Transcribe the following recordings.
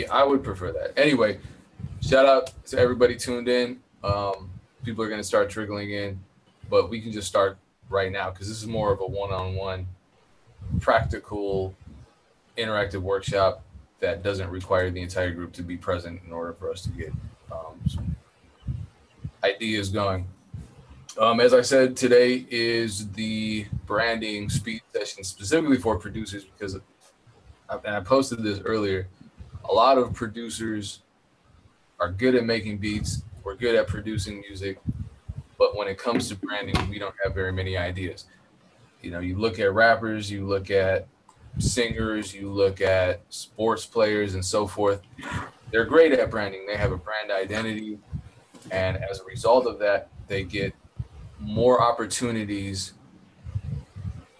I would prefer that. Anyway, shout out to everybody tuned in. People are going to start trickling in, but we can just start right now because this is more of a one-on-one, practical, interactive workshop that doesn't require the entire group to be present in order for us to get some ideas going. As I said, today is the branding speed session specifically for producers because, and I posted this earlier, a lot of producers are good at making beats. We're good at producing music, but when it comes to branding, we don't have very many ideas. You know, you look at rappers, you look at singers, you look at sports players and so forth. They're great at branding. They have a brand identity. And as a result of that, they get more opportunities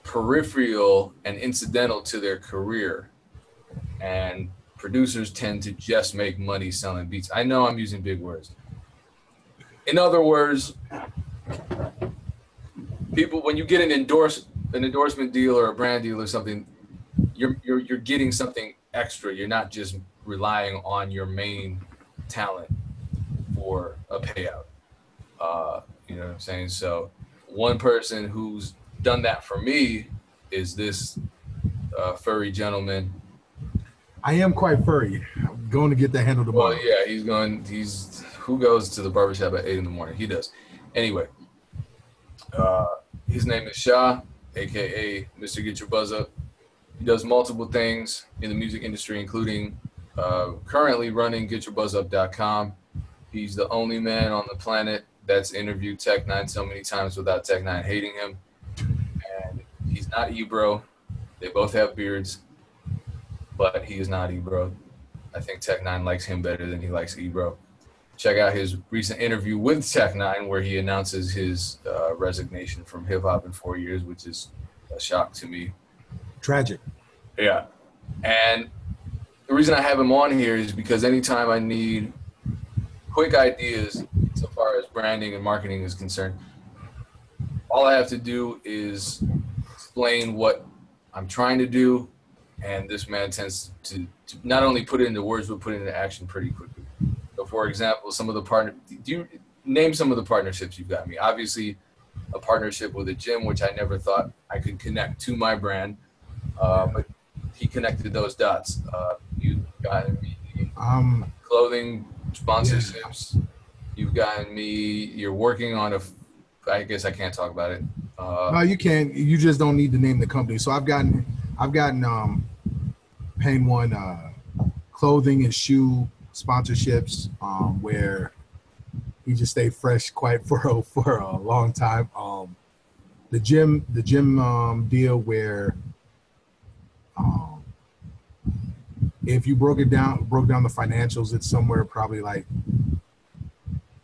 peripheral and incidental to their career. And producers tend to just make money selling beats. I know I'm using big words. In other words, people, when you get an endorsement deal or a brand deal or something, you're getting something extra. You're not just relying on your main talent for a payout. You know what I'm saying? So one person who's done that for me is this furry gentleman. I am quite furry. I'm going to get that handle tomorrow. Well, yeah, he's who goes to the barbershop at 8 a.m? He does. Anyway, his name is Shah, aka Mr. Get Your Buzz Up. He does multiple things in the music industry, including currently running GetYourBuzzUp.com. He's the only man on the planet that's interviewed Tech9 so many times without Tech9 hating him. And he's not Ebro. They both have beards, but he is not Ebro. I think Tech9 likes him better than he likes Ebro. Check out his recent interview with Tech9 where he announces his resignation from hip hop in 4 years, which is a shock to me. Tragic. Yeah. And the reason I have him on here is because anytime I need quick ideas so far as branding and marketing is concerned, all I have to do is explain what I'm trying to do, and this man tends to not only put it into words but put it into action pretty quickly. So for example, do you name some of the partnerships you've got me? Obviously a partnership with a gym, which I never thought I could connect to my brand, but he connected those dots. You've gotten me clothing sponsorships. Yeah. You've gotten me. You're working on I guess I can't talk about it. No, you can. You just don't need to name the company. So I've gotten Pain One clothing and shoe sponsorships where he just stayed fresh quite for a long time. The gym deal where if you broke down the financials, it's somewhere probably like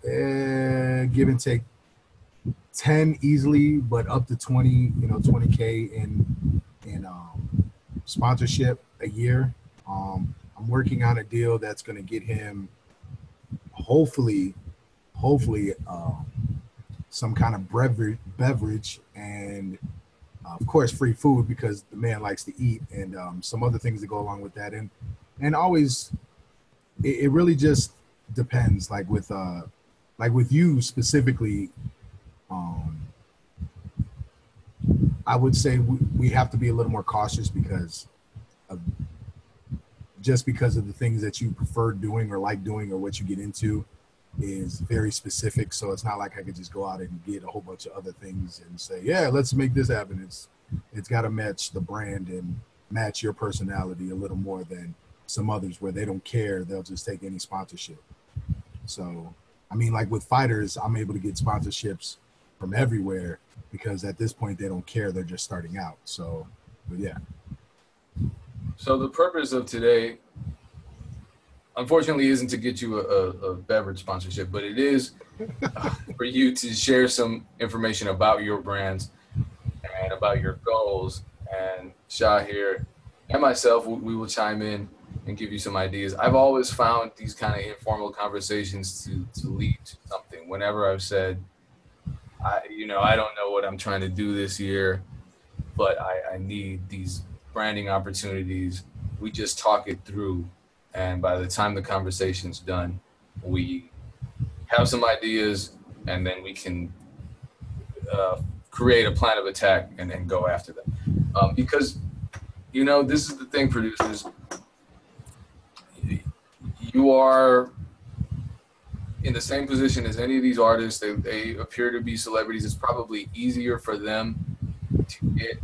give and take 10 easily, but up to 20, $20K in sponsorship a year. I'm working on a deal that's going to get him hopefully some kind of beverage and of course free food because the man likes to eat, and some other things that go along with that, and always it really just depends, like with you specifically. I would say we have to be a little more cautious because of the things that you prefer doing or like doing or what you get into is very specific. So it's not like I could just go out and get a whole bunch of other things and say, yeah, let's make this happen. It's got to match the brand and match your personality a little more than some others where they don't care. They'll just take any sponsorship. So, I mean, like with fighters, I'm able to get sponsorships from everywhere because at this point they don't care. They're just starting out. So, but yeah. So the purpose of today, unfortunately, isn't to get you a beverage sponsorship, but it is for you to share some information about your brands and about your goals. And Shah here and myself, we will chime in and give you some ideas. I've always found these kind of informal conversations to lead to something. Whenever I've said, I don't know what I'm trying to do this year, but I need these branding opportunities. We just talk it through And by the time the conversation's done, we have some ideas, and then we can create a plan of attack and then go after them. Because, you know, this is the thing, producers. You are in the same position as any of these artists. They appear to be celebrities. It's probably easier for them to get,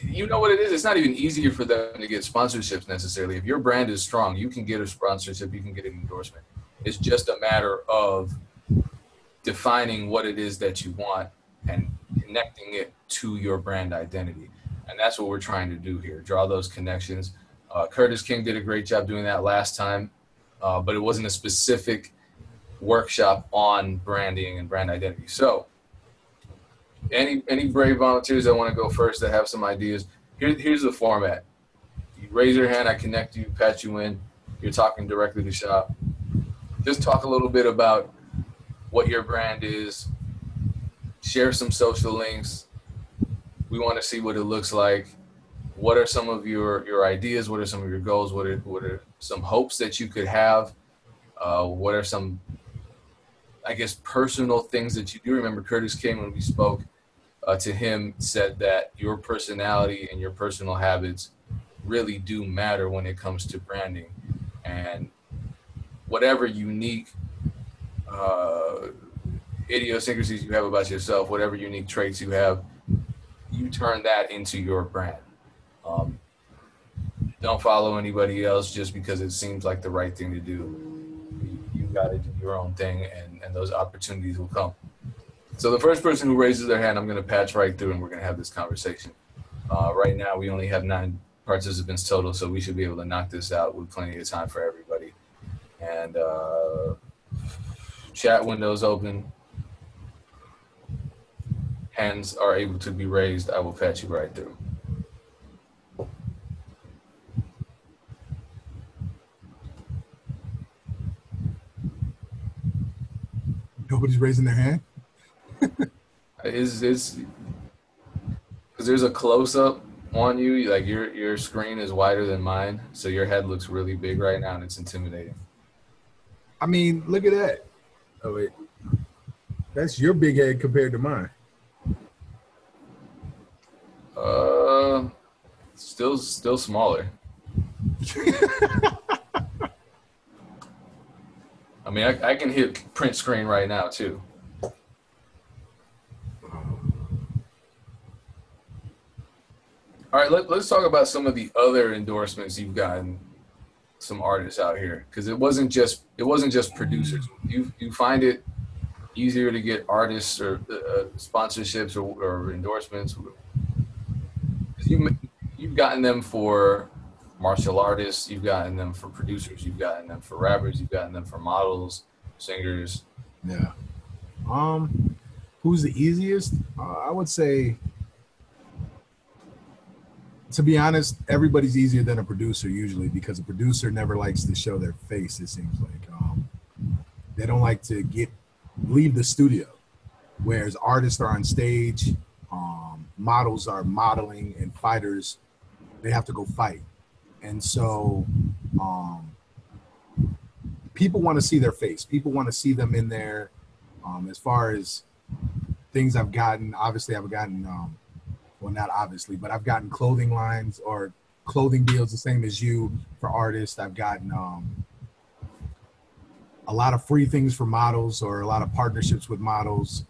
you know what it is? It's not even easier for them to get sponsorships necessarily. If your brand is strong, you can get a sponsorship, you can get an endorsement. It's just a matter of defining what it is that you want and connecting it to your brand identity. And that's what we're trying to do here, draw those connections. Curtis King did a great job doing that last time, but it wasn't a specific workshop on branding and brand identity. So any brave volunteers that want to go first that have some ideas, here's the format. You raise your hand, I connect you, patch you in. You're talking directly to Shah. Just talk a little bit about what your brand is. Share some social links. We want to see what it looks like. What are some of your ideas? What are some of your goals? What are some hopes that you could have? What are some, I guess, personal things that you do? Remember Curtis King, when we spoke to him, said that your personality and your personal habits really do matter when it comes to branding. And whatever unique idiosyncrasies you have about yourself, whatever unique traits you have, you turn that into your brand. Don't follow anybody else just because it seems like the right thing to do. You got to do your own thing, and those opportunities will come. So the first person who raises their hand, I'm going to patch right through, and we're going to have this conversation. Right now, we only have 9 participants total, so we should be able to knock this out with plenty of time for everybody. And chat windows open. Hands are able to be raised. I will patch you right through. Nobody's raising their hand? It's because there's a close-up on you. Like your screen is wider than mine, so your head looks really big right now, and it's intimidating. I mean, look at that. Oh, wait. That's your big head compared to mine. Still smaller. I mean, I can hit print screen right now too. All right, let's talk about some of the other endorsements you've gotten. Some artists out here, because it wasn't just producers. You find it easier to get artists or sponsorships or endorsements. You've gotten them for martial artists, you've gotten them for producers, you've gotten them for rappers, you've gotten them for models, singers. Yeah. Who's the easiest? I would say, to be honest, everybody's easier than a producer usually, because a producer never likes to show their face, it seems like. They don't like to leave the studio, whereas artists are on stage, models are modeling, and fighters, they have to go fight. And so people want to see their face. People want to see them in there. As far as things I've gotten, obviously I've gotten, well, not obviously, but I've gotten clothing lines or clothing deals the same as you for artists. I've gotten a lot of free things for models, or a lot of partnerships with models.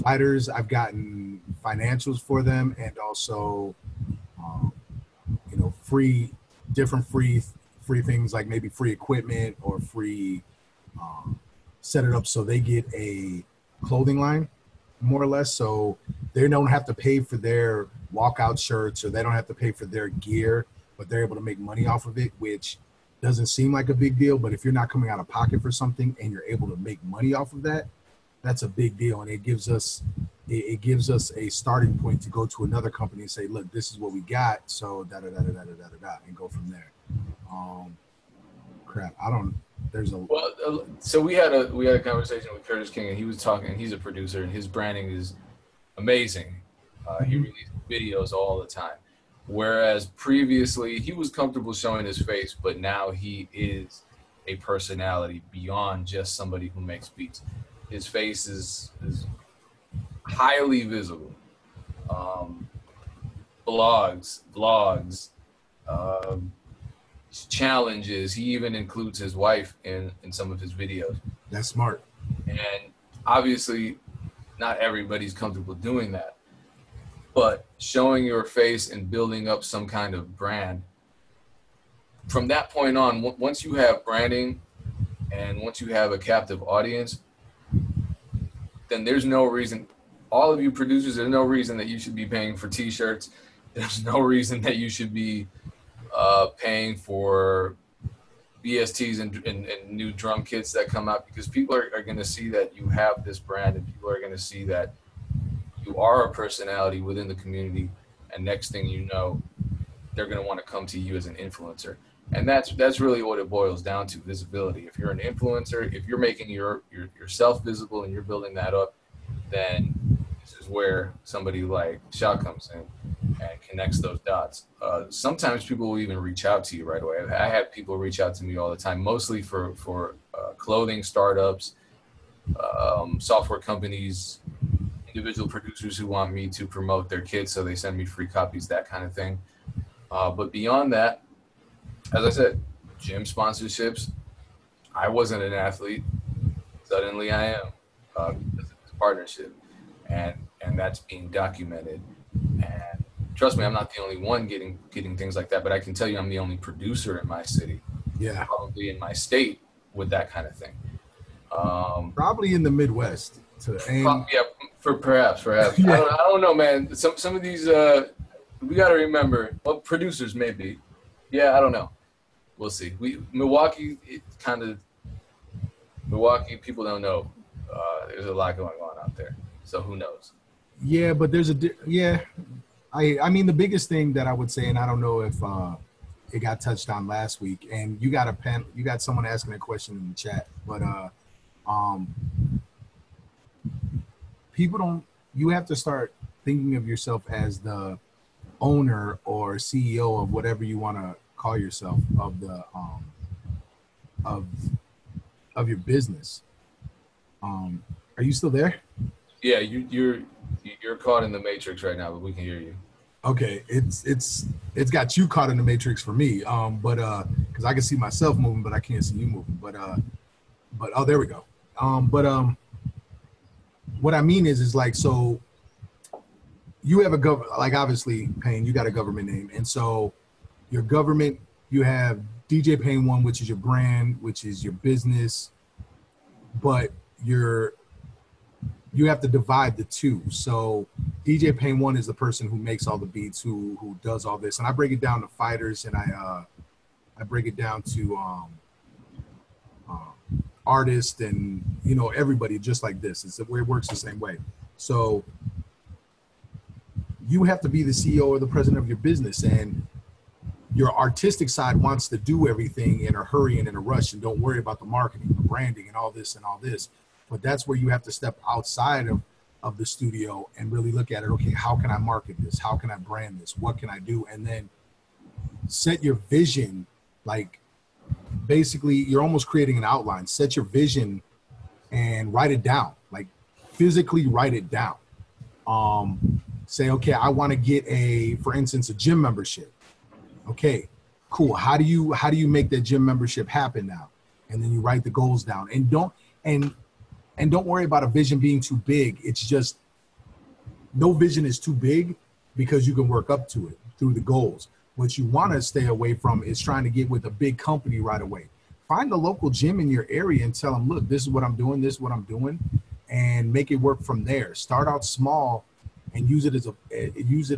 Fighters, I've gotten financials for them, and also different free things, like maybe free equipment or free set it up so they get a clothing line, more or less, so they don't have to pay for their walkout shirts, or they don't have to pay for their gear, but they're able to make money off of it, which doesn't seem like a big deal. But if you're not coming out of pocket for something and you're able to make money off of that, that's a big deal. And it gives us a starting point to go to another company and say, look, this is what we got, so da da da da da da da da, and go from there. So we had a conversation with Curtis King, and he was talking, and he's a producer, and his branding is amazing. He releases videos all the time. Whereas previously he was comfortable showing his face, but now he is a personality beyond just somebody who makes beats. His face is highly visible. Um, vlogs, um, challenges. He even includes his wife in some of his videos. That's smart. And obviously, not everybody's comfortable doing that. But showing your face and building up some kind of brand, from that point on, once you have branding and once you have a captive audience, then there's no reason, all of you producers, there's no reason that you should be paying for t-shirts. There's no reason that you should be paying for BSTs and new drum kits that come out, because people are going to see that you have this brand, and people are going to see that you are a personality within the community. And next thing you know, they're going to want to come to you as an influencer. And that's really what it boils down to, visibility. If you're an influencer, if you're making yourself visible and you're building that up, then this is where somebody like Shah comes in and connects those dots. Sometimes people will even reach out to you right away. I have people reach out to me all the time, mostly for clothing startups, software companies, individual producers who want me to promote their kits, so they send me free copies, that kind of thing. But beyond that, as I said, gym sponsorships. I wasn't an athlete. Suddenly I am, because of this partnership. And that's being documented. And trust me, I'm not the only one getting things like that, but I can tell you I'm the only producer in my city, probably in my state, with that kind of thing. Probably in the Midwest. Perhaps. Yeah. I don't know, man. Some of these, we got to remember, well, producers maybe. Yeah, I don't know. We'll see. Milwaukee, people don't know. There's a lot going on out there. So who knows? Yeah, but there's I mean, the biggest thing that I would say, and I don't know if it got touched on last week, and you got someone asking a question in the chat, but you have to start thinking of yourself as the owner or CEO of whatever you want to call yourself, of the of your business. Are you still there? Yeah, you're caught in the matrix right now, but we can hear you. Okay, it's got you caught in the matrix for me. But because I can see myself moving, but I can't see you moving. But oh, there we go. What I mean is like, so you have like, obviously, Payne, you got a government name, and so your government, you have DJ Payne One, which is your brand, which is your business, but you have to divide the two. So DJ Payne One is the person who makes all the beats, who does all this, and I break it down to fighters, and I break it down to artists, and everybody, just like this. It's the way it works the same way. So you have to be the CEO or the president of your business, and your artistic side wants to do everything in a hurry and in a rush, and don't worry about the marketing, the branding, and all this. But that's where you have to step outside of the studio and really look at it. Okay, how can I market this? How can I brand this? What can I do? And then set your vision. Like, basically, you're almost creating an outline. Set your vision and write it down. Like, physically write it down. Say, okay, I want to get for instance, a gym membership. Okay, cool. How do you make that gym membership happen now? And then you write the goals down, and don't worry about a vision being too big. It's just, no vision is too big, because you can work up to it through the goals. What you want to stay away from is trying to get with a big company right away. Find a local gym in your area and tell them, look, this is what I'm doing, and make it work from there. Start out small and use it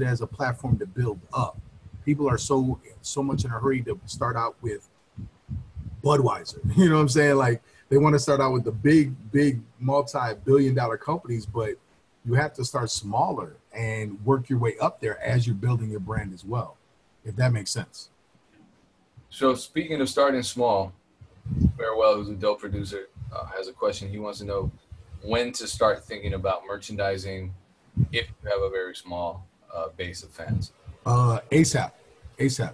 as a platform to build up. People are so much in a hurry to start out with Budweiser. You know what I'm saying? Like, they want to start out with the big multi-billion-dollar companies, but you have to start smaller and work your way up there as you're building your brand as well, if that makes sense. So speaking of starting small, Farewell, who's a dope producer, has a question. He wants to know when to start thinking about merchandising if you have a very small base of fans. ASAP, ASAP.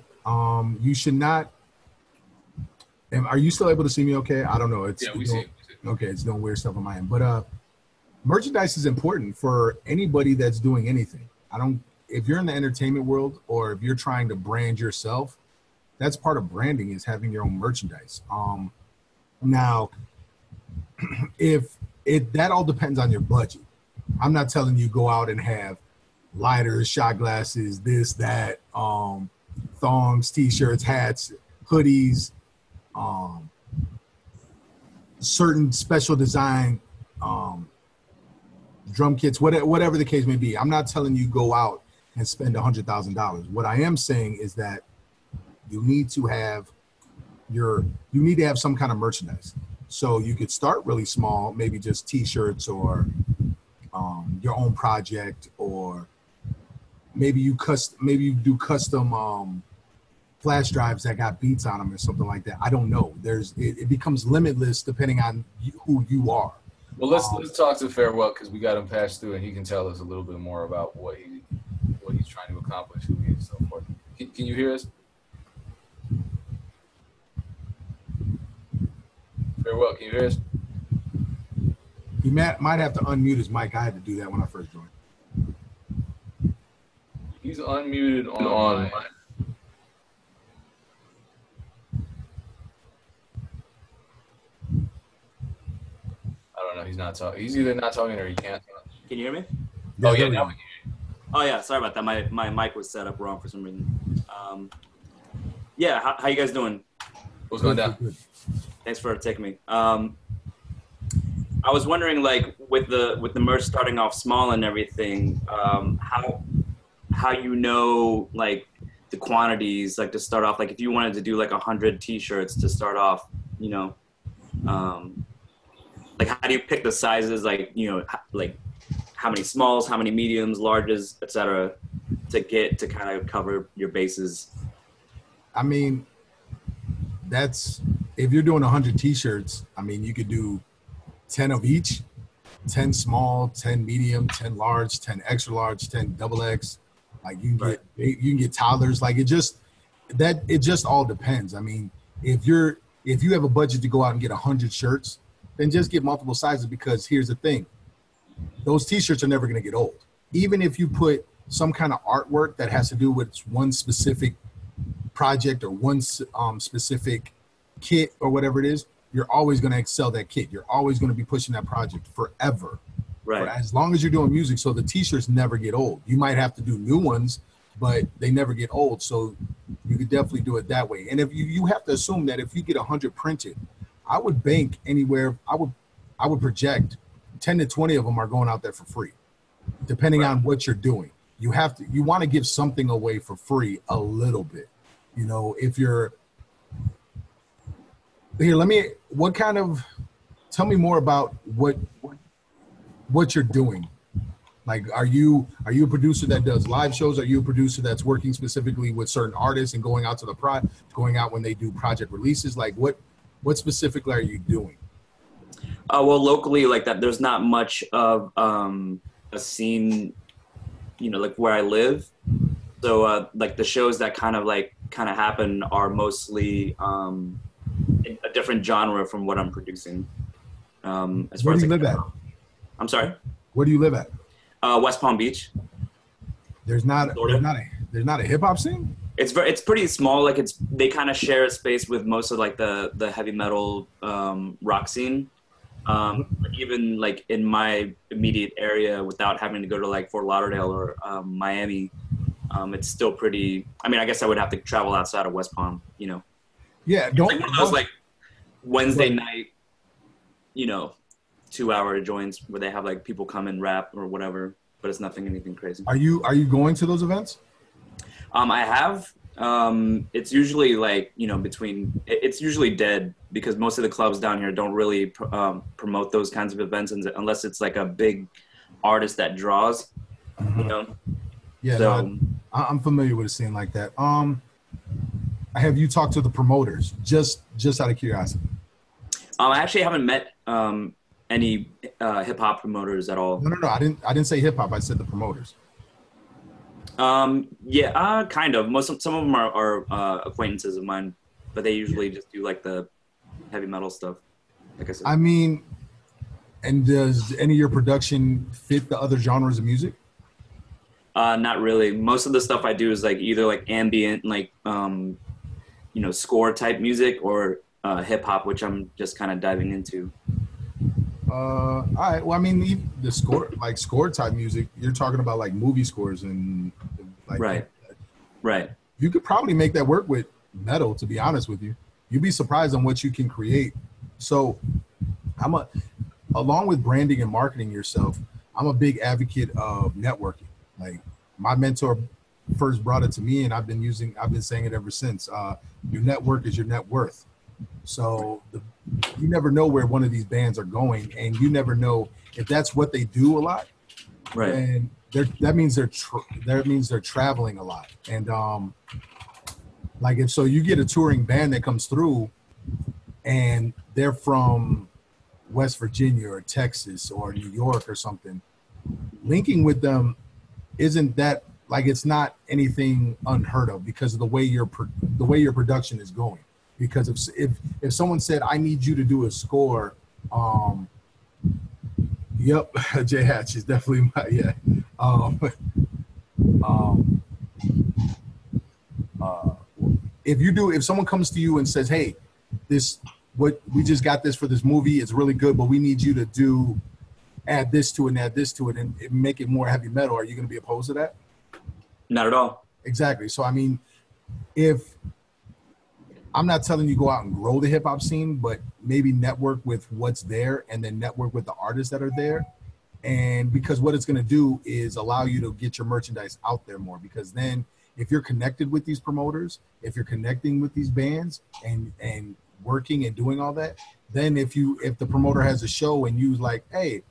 You should not. Are you still able to see me? Okay, I don't know. It's Yeah, we see. Okay, it's doing weird stuff on my end, but merchandise is important for anybody that's doing anything. I don't. If you're in the entertainment world or if you're trying to brand yourself, that's part of branding is having your own merchandise. Now, if that all depends on your budget. I'm not telling you go out and have lighters, shot glasses, this, that, thongs, t-shirts, hats, hoodies, certain special design drum kits, whatever the case may be. I'm not telling you go out and spend $100,000. What I am saying is that you need to have some kind of merchandise. So you could start really small, maybe just t-shirts or your own project, or maybe you do custom flash drives that got beats on them or something like that. I don't know. It becomes limitless depending on who you are. Well, let's talk to Farewell because we got him passed through and he can tell us a little bit more about what he's trying to accomplish, who he is, and so forth. Can you hear us? Farewell, can you hear us? He might have to unmute his mic. I had to do that when I first joined. He's unmuted on. I don't know. He's not talking. He's either not talking or he can't talk. Can you hear me? Oh yeah, now we can hear you. Oh yeah, sorry about that. My mic was set up wrong for some reason. Yeah, how you guys doing? What's going down? Thanks for taking me. I was wondering, like, with the merch starting off small and everything, how you know, like, the quantities, like, to start off, like, if you wanted to do like 100 t-shirts to start off, you know, like, how do you pick the sizes, like, you know, like how many smalls, how many mediums, larges, etc., to kind of cover your bases? I mean, if you're doing 100 t-shirts, I mean, you could do 10 of each, 10 small, 10 medium, 10 large, 10 extra large, 10 double X. Like you can get toddlers. Like it just all depends. I mean, if you have a budget to go out and get 100 shirts, then just get multiple sizes, because here's the thing. Those t-shirts are never going to get old. Even if you put some kind of artwork that has to do with one specific project or one specific kit or whatever it is, you're always going to excel that kit. You're always going to be pushing that project forever. Right. For as long as you're doing music. So the t-shirts never get old. You might have to do new ones, but they never get old. So you could definitely do it that way. And if you have to assume that if you get 100 printed, I would bank anywhere. I would project 10 to 20 of them are going out there for free, depending on what you're doing. You want to give something away for free a little bit. You know, if you're here, tell me more about what you're doing. Like, are you a producer that does live shows? Are you a producer that's working specifically with certain artists and going out to going out when they do project releases? Like what specifically are you doing? Well, locally, like that, there's not much of a scene, you know, like where I live. So like the shows that kind of happen are mostly a different genre from what I'm producing. Where do you live at? I'm sorry? Where do you live at? West Palm Beach. There's not a hip hop scene? It's pretty small. Like they kind of share a space with most of like the heavy metal rock scene. Even like in my immediate area, without having to go to like Fort Lauderdale or Miami, it's still pretty. I mean, I guess I would have to travel outside of West Palm, you know. Yeah, it's like one of those like Wednesday night, you know, 2-hour joints where they have like people come and rap or whatever, but it's anything crazy. Are you going to those events? I have. It's usually like, you know, it's usually dead because most of the clubs down here don't really promote those kinds of events unless it's like a big artist that draws, you know? Yeah, so, no, I'm familiar with a scene like that. Have you talked to the promoters? Just out of curiosity. I actually haven't met any hip hop promoters at all. No. I didn't say hip hop. I said the promoters. Yeah, kind of. Some of them are acquaintances of mine, but they usually just do like the heavy metal stuff. Like I said, I mean, and does any of your production fit the other genres of music? not really. Most of the stuff I do is like either like ambient, like score type music, or hip hop, which I'm just kind of diving into. All right. Well, I mean, the score type music, you're talking about like movie scores and like Right, right. you could probably make that work with metal, to be honest with you. You'd be surprised on what you can create. So I'm a along with branding and marketing yourself, I'm a big advocate of networking. Like my mentor first brought it to me and I've been saying it ever since. Your network is your net worth. So you never know where one of these bands are going, and you never know if that's what they do a lot. Right. And that means they're traveling a lot. And like if so, you get a touring band that comes through, and they're from West Virginia or Texas or New York or something. Linking with them isn't that like it's not anything unheard of because of the way your production is going. Because if someone said, I need you to do a score, yep, J Hatch is definitely yeah. Um, if someone comes to you and says, hey, what we just got this for this movie, it's really good, but we need you to add this to it and add this to it and make it more heavy metal, are you going to be opposed to that? Not at all. Exactly. So, I mean, if I'm not telling you go out and grow the hip hop scene, but maybe network with what's there and then network with the artists that are there. And because what it's going to do is allow you to get your merchandise out there more, because then if you're connected with these promoters, if you're connecting with these bands and working and doing all that, then if the promoter has a show and you like, hey,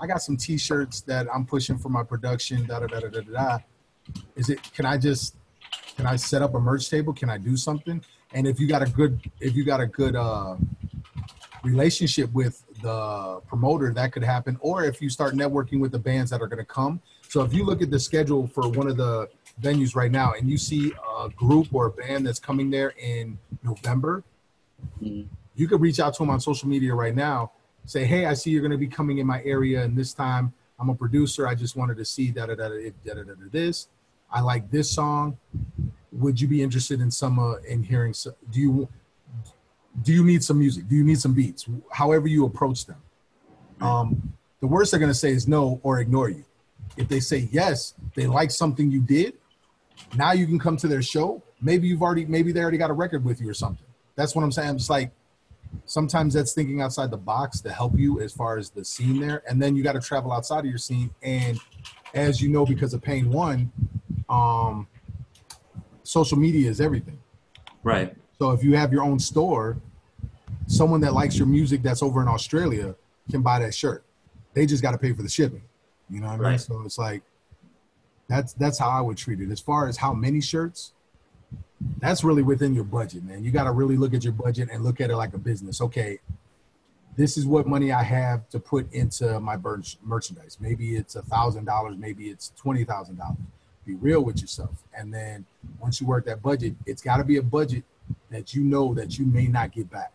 I got some t-shirts that I'm pushing for my production, can I set up a merch table? Can I do something? And if you got a good relationship with the promoter, that could happen. Or if you start networking with the bands that are going to come. So if you look at the schedule for one of the venues right now and you see a group or a band that's coming there in November, you could reach out to them on social media right now. Say, hey, I see you're going to be coming in my area, and this time I'm a producer. I just wanted to see this. I like this song. Would you be interested in hearing? Do you need some music? Do you need some beats? However you approach them. The worst they're going to say is no or ignore you. If they say yes, they like something you did. Now you can come to their show. Maybe they already got a record with you or something. That's what I'm saying. It's like sometimes that's thinking outside the box to help you as far as the scene there. And then you got to travel outside of your scene. And as you know, because of Pain One, social media is everything. Right. So if you have your own store, someone that likes your music that's over in Australia can buy that shirt. They just got to pay for the shipping. You know what I mean? So it's like, that's how I would treat it. As far as how many shirts, that's really within your budget, man. You got to really look at your budget and look at it like a business. Okay, this is what money I have to put into my merchandise. Maybe it's $1,000. Maybe it's $20,000. Be real with yourself. And then once you work that budget, it's got to be a budget that you know that you may not get back.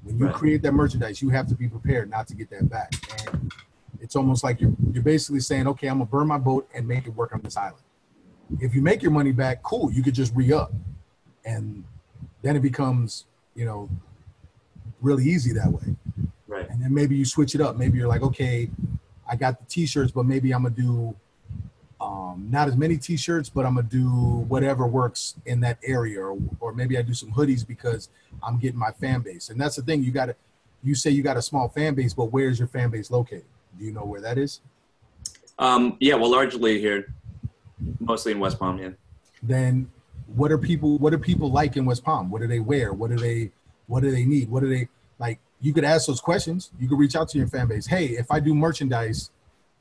When you create that merchandise, you have to be prepared not to get that back. And it's almost like you're basically saying, okay, I'm going to burn my boat and make it work on this island. If you make your money back, cool, you could just re-up. And then it becomes, really easy that way. Right. And then maybe you switch it up. Maybe you're like, okay, I got the t-shirts, but maybe I'm going to do not as many t-shirts, but I'm going to do whatever works in that area. Or maybe I do some hoodies because I'm getting my fan base. And that's the thing. You say you got a small fan base, but where's your fan base located? Do you know where that is? Yeah, well, largely here. Mostly in West Palm, yeah. Then what do people like in West Palm? What do they wear? What do they need? What do they like? You could ask those questions. You could reach out to your fan base. Hey, if I do merchandise,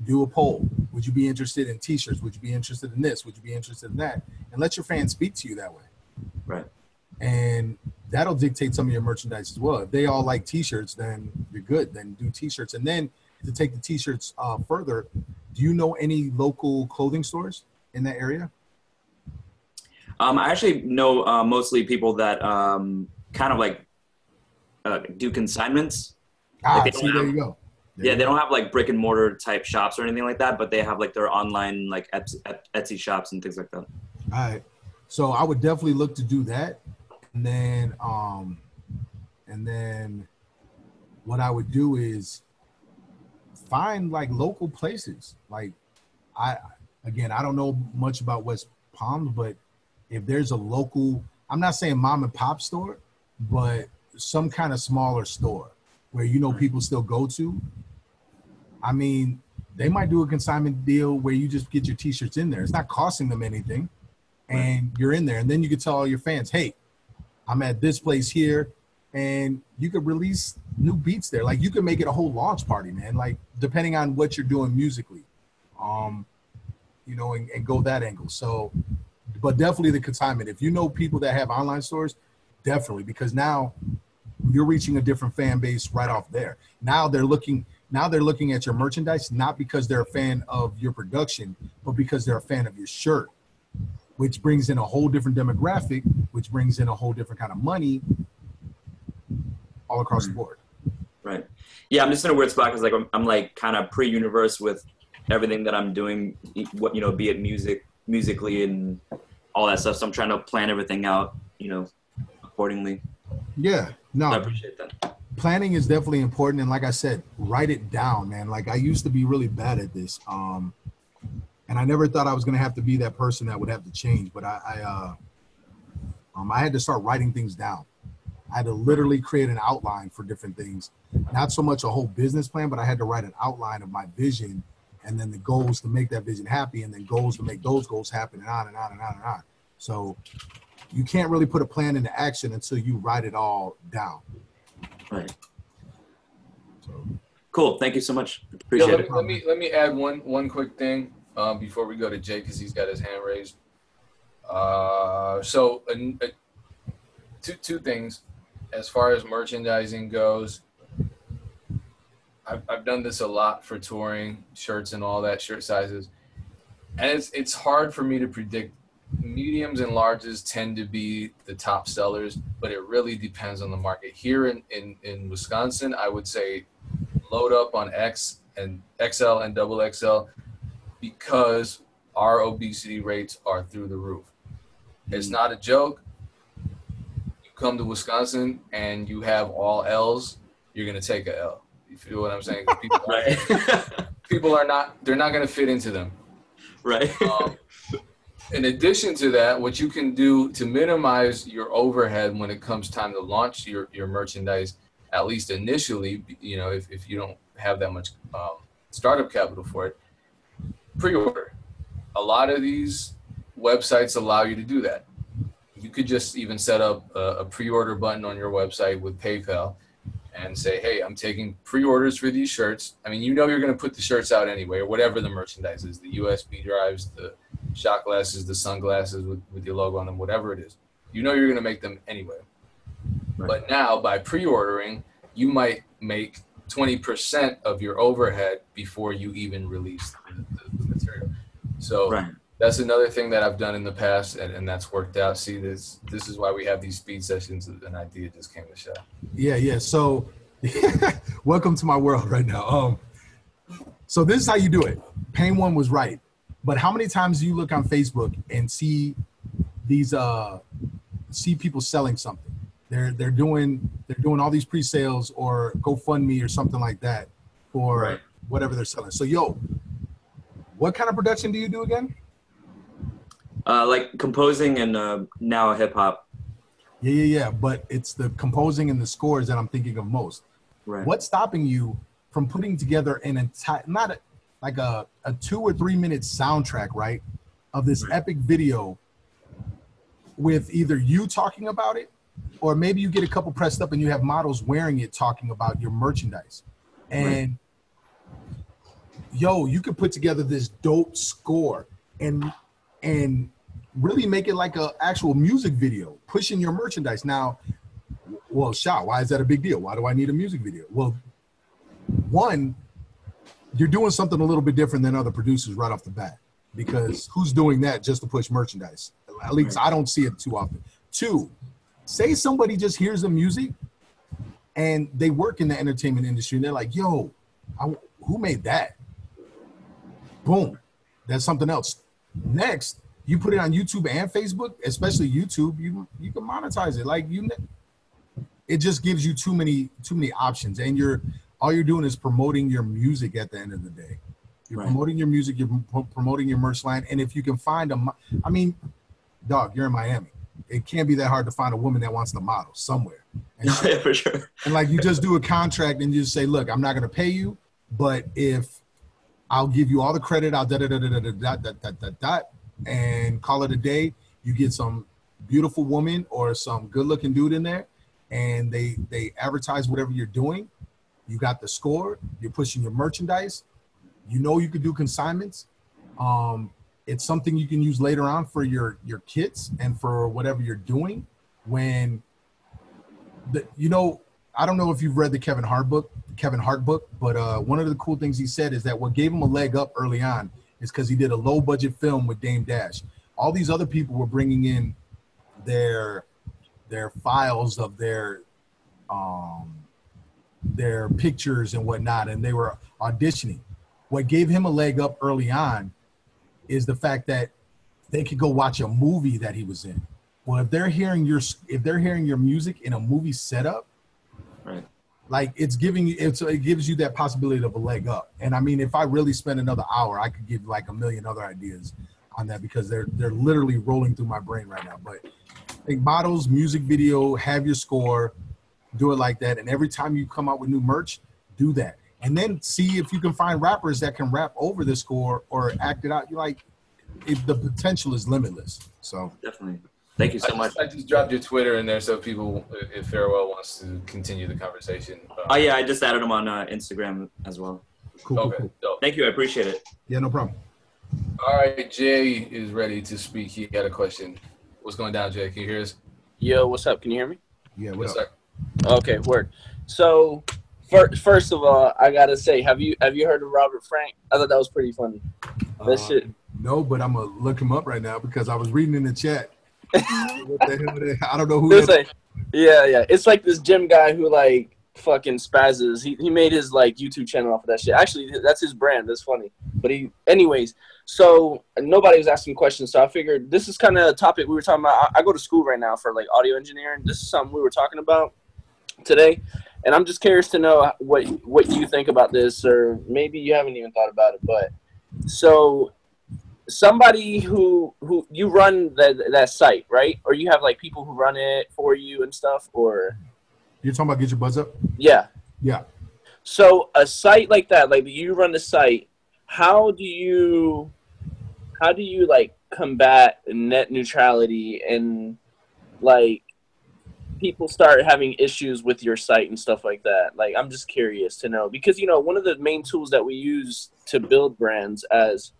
do a poll. Would you be interested in t-shirts? Would you be interested in this? Would you be interested in that? And let your fans speak to you that way. Right. And that'll dictate some of your merchandise as well. If they all like t-shirts, then you're good. Then do t-shirts. And then to take the t-shirts further, do you know any local clothing stores? in that area? I actually know mostly people that kind of like do consignments. Like they don't See, there have, you go. yeah, they don't have like brick and mortar type shops or anything like that, but they have like their online like Etsy shops and things like that. All right. So I would definitely look to do that. And then what I would do is find like local places. Like I don't know much about West Palms, but if there's a local, I'm not saying mom and pop store, but some kind of smaller store where, you know, people still go to. I mean, they might do a consignment deal where you just get your t-shirts in there. It's not costing them anything. And you're in there. And then you could tell all your fans, hey, I'm at this place here. And you could release new beats there. Like you could make it a whole launch party, man. Like depending on what you're doing musically, you know, and go that angle. So, but definitely the consignment. If you know people that have online stores, definitely, because now you're reaching a different fan base right off there. Now they're looking at your merchandise, not because they're a fan of your production, but because they're a fan of your shirt, which brings in a whole different demographic, which brings in a whole different kind of money all across the board. Right. Yeah, I'm just in a weird spot because like I'm like kind of pre-universe with everything that I'm doing, what, you know, be it musically and all that stuff. So I'm trying to plan everything out, you know, accordingly. Yeah, no, I appreciate that. Planning is definitely important. And like I said, write it down, man. Like I used to be really bad at this. And I never thought I was going to have to be that person that would have to change. But I had to start writing things down. I had to literally create an outline for different things. Not so much a whole business plan, but I had to write an outline of my vision and then the goals to make that vision happy and then goals to make those goals happen and on and on and on and on. So you can't really put a plan into action until you write it all down. Right. So. Cool. Thank you so much. Appreciate it. Let me add one quick thing before we go to Jay because he's got his hand raised. Two things as far as merchandising goes. I've done this a lot for touring, shirts and all that, shirt sizes, and it's hard for me to predict. Mediums and larges tend to be the top sellers, but it really depends on the market. Here in Wisconsin, I would say load up on X and XL and double XL because our obesity rates are through the roof. It's not a joke. You come to Wisconsin and you have all L's, you're going to take a L. You feel what I'm saying? People are not, they're not going to fit into them. Right. In addition to that, what you can do to minimize your overhead when it comes time to launch your merchandise, at least initially, you know, if you don't have that much startup capital for it, pre-order. A lot of these websites allow you to do that. You could just even set up a pre-order button on your website with PayPal and say, hey, I'm taking pre-orders for these shirts. I mean, you know you're going to put the shirts out anyway, or whatever the merchandise is, the USB drives, the shot glasses, the sunglasses with your logo on them, whatever it is. You know you're going to make them anyway. Right. But now, by pre-ordering, you might make 20% of your overhead before you even release the material. So that's another thing that I've done in the past, and that's worked out. See, this is why we have these speed sessions. An idea just came to Shah. Yeah. So welcome to my world right now. So this is how you do it. Pain One was right. But how many times do you look on Facebook and see these see people selling something? They're doing all these pre-sales or GoFundMe or something like that for whatever they're selling. So what kind of production do you do again? Like composing and now hip hop. Yeah. But it's the composing and the scores that I'm thinking of most. Right. What's stopping you from putting together an entire, like a 2 or 3 minute soundtrack, right, of this epic video with either you talking about it, or maybe you get a couple pressed up and you have models wearing it talking about your merchandise. And you could put together this dope score and really make it like a actual music video, pushing your merchandise. Now, well, Shah, why is that a big deal? Why do I need a music video? Well, one, you're doing something a little bit different than other producers right off the bat. because who's doing that just to push merchandise? At least I don't see it too often. Two, say somebody just hears the music and they work in the entertainment industry and they're like, yo, who made that? Boom. That's something else. Next, you put it on YouTube and Facebook, especially YouTube, you can monetize it. Like it just gives you too many options, and all you're doing is promoting your music at the end of the day. You're promoting your music, you're promoting your merch line, and if you can find I mean, dog, you're in Miami. It can't be that hard to find a woman that wants to model somewhere. And Yeah, for sure. And like you just do a contract and you just say, look, I'm not going to pay you, but if I'll give you all the credit, I'll and call it a day. You get some beautiful woman or some good looking dude in there and they advertise whatever you're doing. You got the score, you're pushing your merchandise. You know, you could do consignments. It's something you can use later on for your kits and for whatever you're doing. When I don't know if you've read the Kevin Hart book, but one of the cool things he said is that what gave him a leg up early on is because he did a low budget film with Dame Dash. All these other people were bringing in their files of their pictures and whatnot, and they were auditioning. What gave him a leg up early on is the fact that they could go watch a movie that he was in. Well, if they're hearing your music in a movie setup, right, like it gives you that possibility of a leg up. And I mean, if I really spend another hour, I could give like a million other ideas on that because they're literally rolling through my brain right now. But I think models, music video, have your score, do it like that. And every time you come out with new merch, do that. And then see if you can find rappers that can rap over the score or act it out. You're like, the potential is limitless. So definitely. Thank you so much. I just dropped your Twitter in there so people, if Farewell wants to continue the conversation. Oh yeah, I just added him on Instagram as well. Cool. Thank you, I appreciate it. Yeah, no problem. All right, Jay is ready to speak. He got a question. What's going down, Jay? Can you hear us? Yo, what's up? Can you hear me? Yeah, Yes, what's up? sir. Okay, word. So, first of all, I gotta say, have you heard of Robert Frank? I thought that was pretty funny. That shit. No, but I'm gonna look him up right now because I was reading in the chat. What the hell? I don't know who. It's like, yeah. It's like this gym guy who like fucking spazzes. He made his like YouTube channel off of that shit. Actually, that's his brand. That's funny. But anyways. So nobody was asking questions, so I figured this is kind of a topic we were talking about. I go to school right now for like audio engineering. This is something we were talking about today, and I'm just curious to know what you think about this, or maybe you haven't even thought about it. But so somebody who you run that site, right? Or you have like people who run it for you and stuff, or you're talking about Get Your Buzz Up? Yeah. So a site like that, like you run the site, how do you like combat net neutrality and like people start having issues with your site and stuff like that? Like, I'm just curious to know, because, you know, one of the main tools that we use to build brands as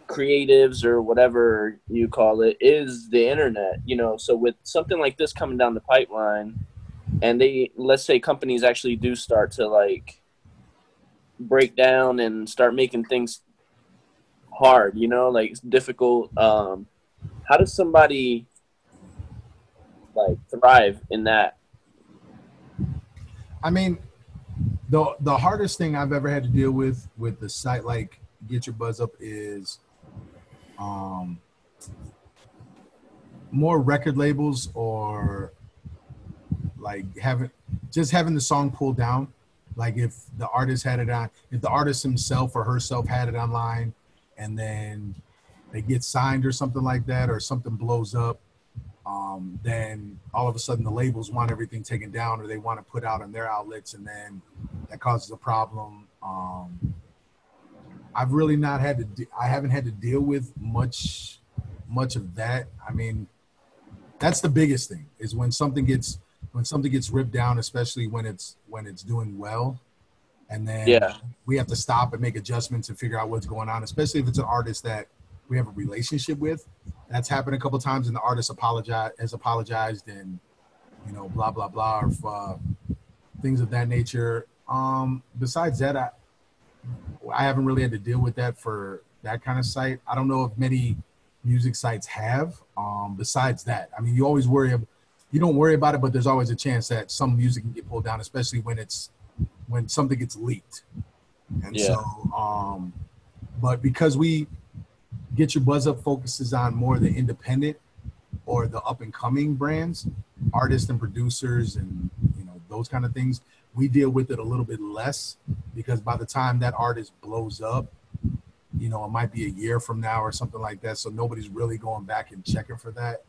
creatives or whatever you call it is the internet, you know. So with something like this coming down the pipeline, and let's say companies actually do start to like break down and start making things hard, you know, like difficult, how does somebody like thrive in that? I mean, the hardest thing I've ever had to deal with the site like Get Your Buzz Up is more record labels, or like having the song pulled down. Like if the artist himself or herself had it online and then they get signed or something like that, or something blows up, then all of a sudden the labels want everything taken down, or they want to put out on their outlets, and then that causes a problem. I haven't had to deal with much of that. I mean, that's the biggest thing, is when something gets ripped down, especially when it's doing well, and then we have to stop and make adjustments and figure out what's going on, especially if it's an artist that we have a relationship with. That's happened a couple of times, and the artist has apologized and, you know, blah blah blah, or things of that nature. Besides that, I haven't really had to deal with that for that kind of site. I don't know if many music sites have. Besides that, I mean, you always you don't worry about it, but there's always a chance that some music can get pulled down, especially when something gets leaked. And so, but because we Get Your Buzz Up focuses on more the independent or the up and coming brands, artists and producers, and those kind of things, we deal with it a little bit less, because by the time that artist blows up, it might be a year from now or something like that. So nobody's really going back and checking for that.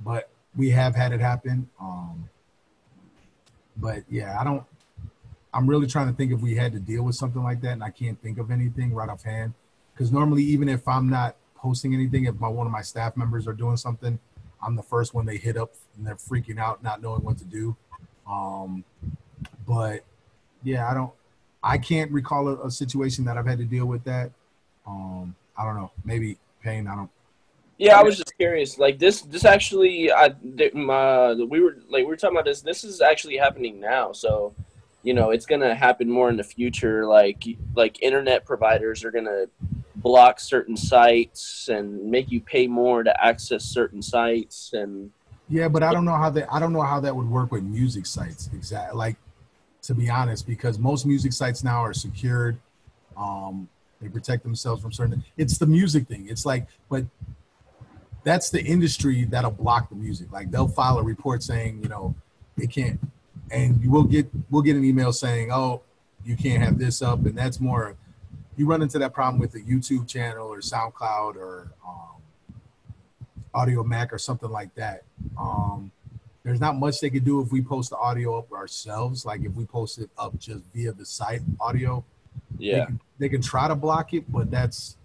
But we have had it happen. But yeah, I'm really trying to think if we had to deal with something like that, and I can't think of anything right offhand. Because normally, even if I'm not posting anything, if one of my staff members are doing something, I'm the first one they hit up, and they're freaking out, not knowing what to do. But yeah, I can't recall a situation that I've had to deal with that. I don't know. Maybe Payne. Yeah, I was just curious. Like this actually, we were talking about this. This is actually happening now. So, it's gonna happen more in the future. Like internet providers are gonna block certain sites and make you pay more to access certain sites. And yeah, but I don't know how that would work with music sites exactly. Like, to be honest, because most music sites now are secured. They protect themselves from certain. It's the music thing. It's like, but that's the industry that'll block the music. Like, they'll file a report saying, they can't, and we'll get an email saying, oh, you can't have this up, and that's more. You run into that problem with a YouTube channel or SoundCloud or Audio MEC or something like that. There's not much they could do if we post the audio up ourselves. Like, if we post it up just via the site audio, they can try to block it, but that's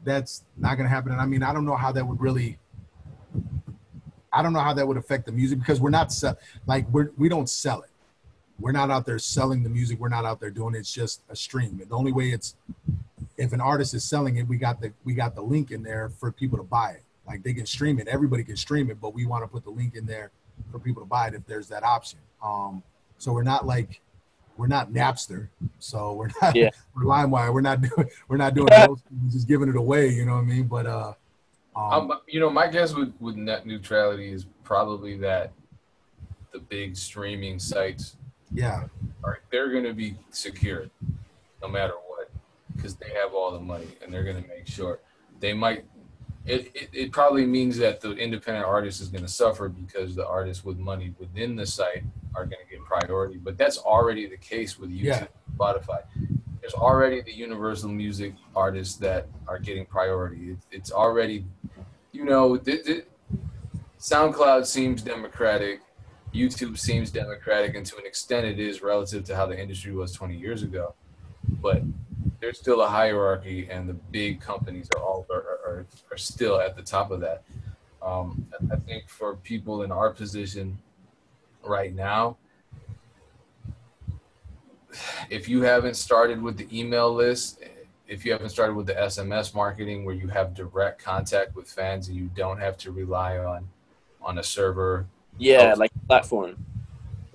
not going to happen. And I mean, I don't know how that would affect the music, because we're not we don't sell it. We're not out there selling the music. We're not out there doing it. It's just a stream. And the only way if an artist is selling it, we got the link in there for people to buy it. Like, they can stream it. Everybody can stream it, but we want to put the link in there for people to buy it if there's that option. So we're not Napster. So we're not we're LimeWire. We're not doing those things, just giving it away. You know what I mean? But my guess with net neutrality is probably that the big streaming sites, they're going to be secured no matter what, because they have all the money and they're going to make sure. They might. It probably means that the independent artist is going to suffer, because the artists with money within the site are going to get priority. But that's already the case with YouTube, Spotify. There's already the universal music artists that are getting priority. It's already, SoundCloud seems democratic. YouTube seems democratic, and to an extent it is relative to how the industry was 20 years ago. But there's still a hierarchy, and the big companies are still at the top of that. I think for people in our position right now, if you haven't started with the email list, if you haven't started with the SMS marketing where you have direct contact with fans and you don't have to rely on a server. Yeah, like a platform.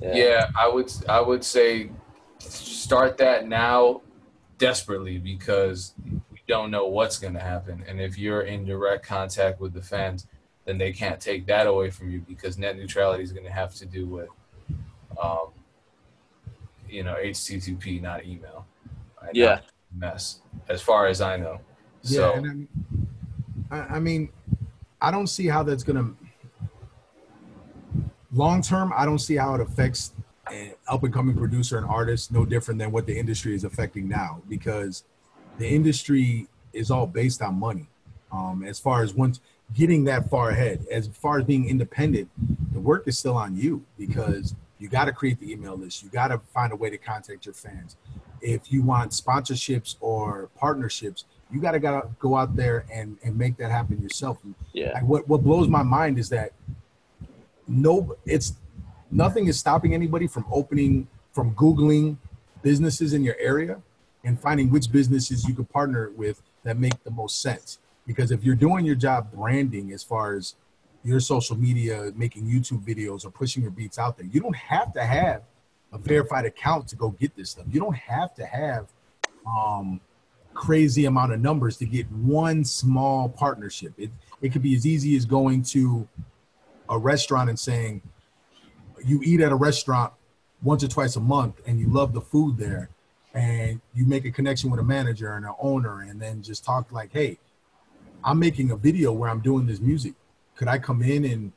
Yeah, I would say start that now desperately, because we don't know what's going to happen. And if you're in direct contact with the fans, then they can't take that away from you, because net neutrality is going to have to do with, HTTP, not email. Right? Yeah. Not mess, as far as I know. Yeah, so, and I mean, I don't see how that's going to, long term, I don't see how it affects an up-and-coming producer and artist no different than what the industry is affecting now, because the industry is all based on money. As far as once getting that far ahead, as far as being independent, the work is still on you, because you got to create the email list. You got to find a way to contact your fans. If you want sponsorships or partnerships, you got to go out there and make that happen yourself. Yeah. Like, what blows my mind is that nothing is stopping anybody from Googling businesses in your area and finding which businesses you could partner with that make the most sense. Because if you're doing your job branding, as far as your social media, making YouTube videos or pushing your beats out there, you don't have to have a verified account to go get this stuff. You don't have to have crazy amount of numbers to get one small partnership. It could be as easy as going to a restaurant and saying, you eat at a restaurant once or twice a month and you love the food there, and you make a connection with a manager and an owner, and then just talk like, hey, I'm making a video where I'm doing this music. Could I come in and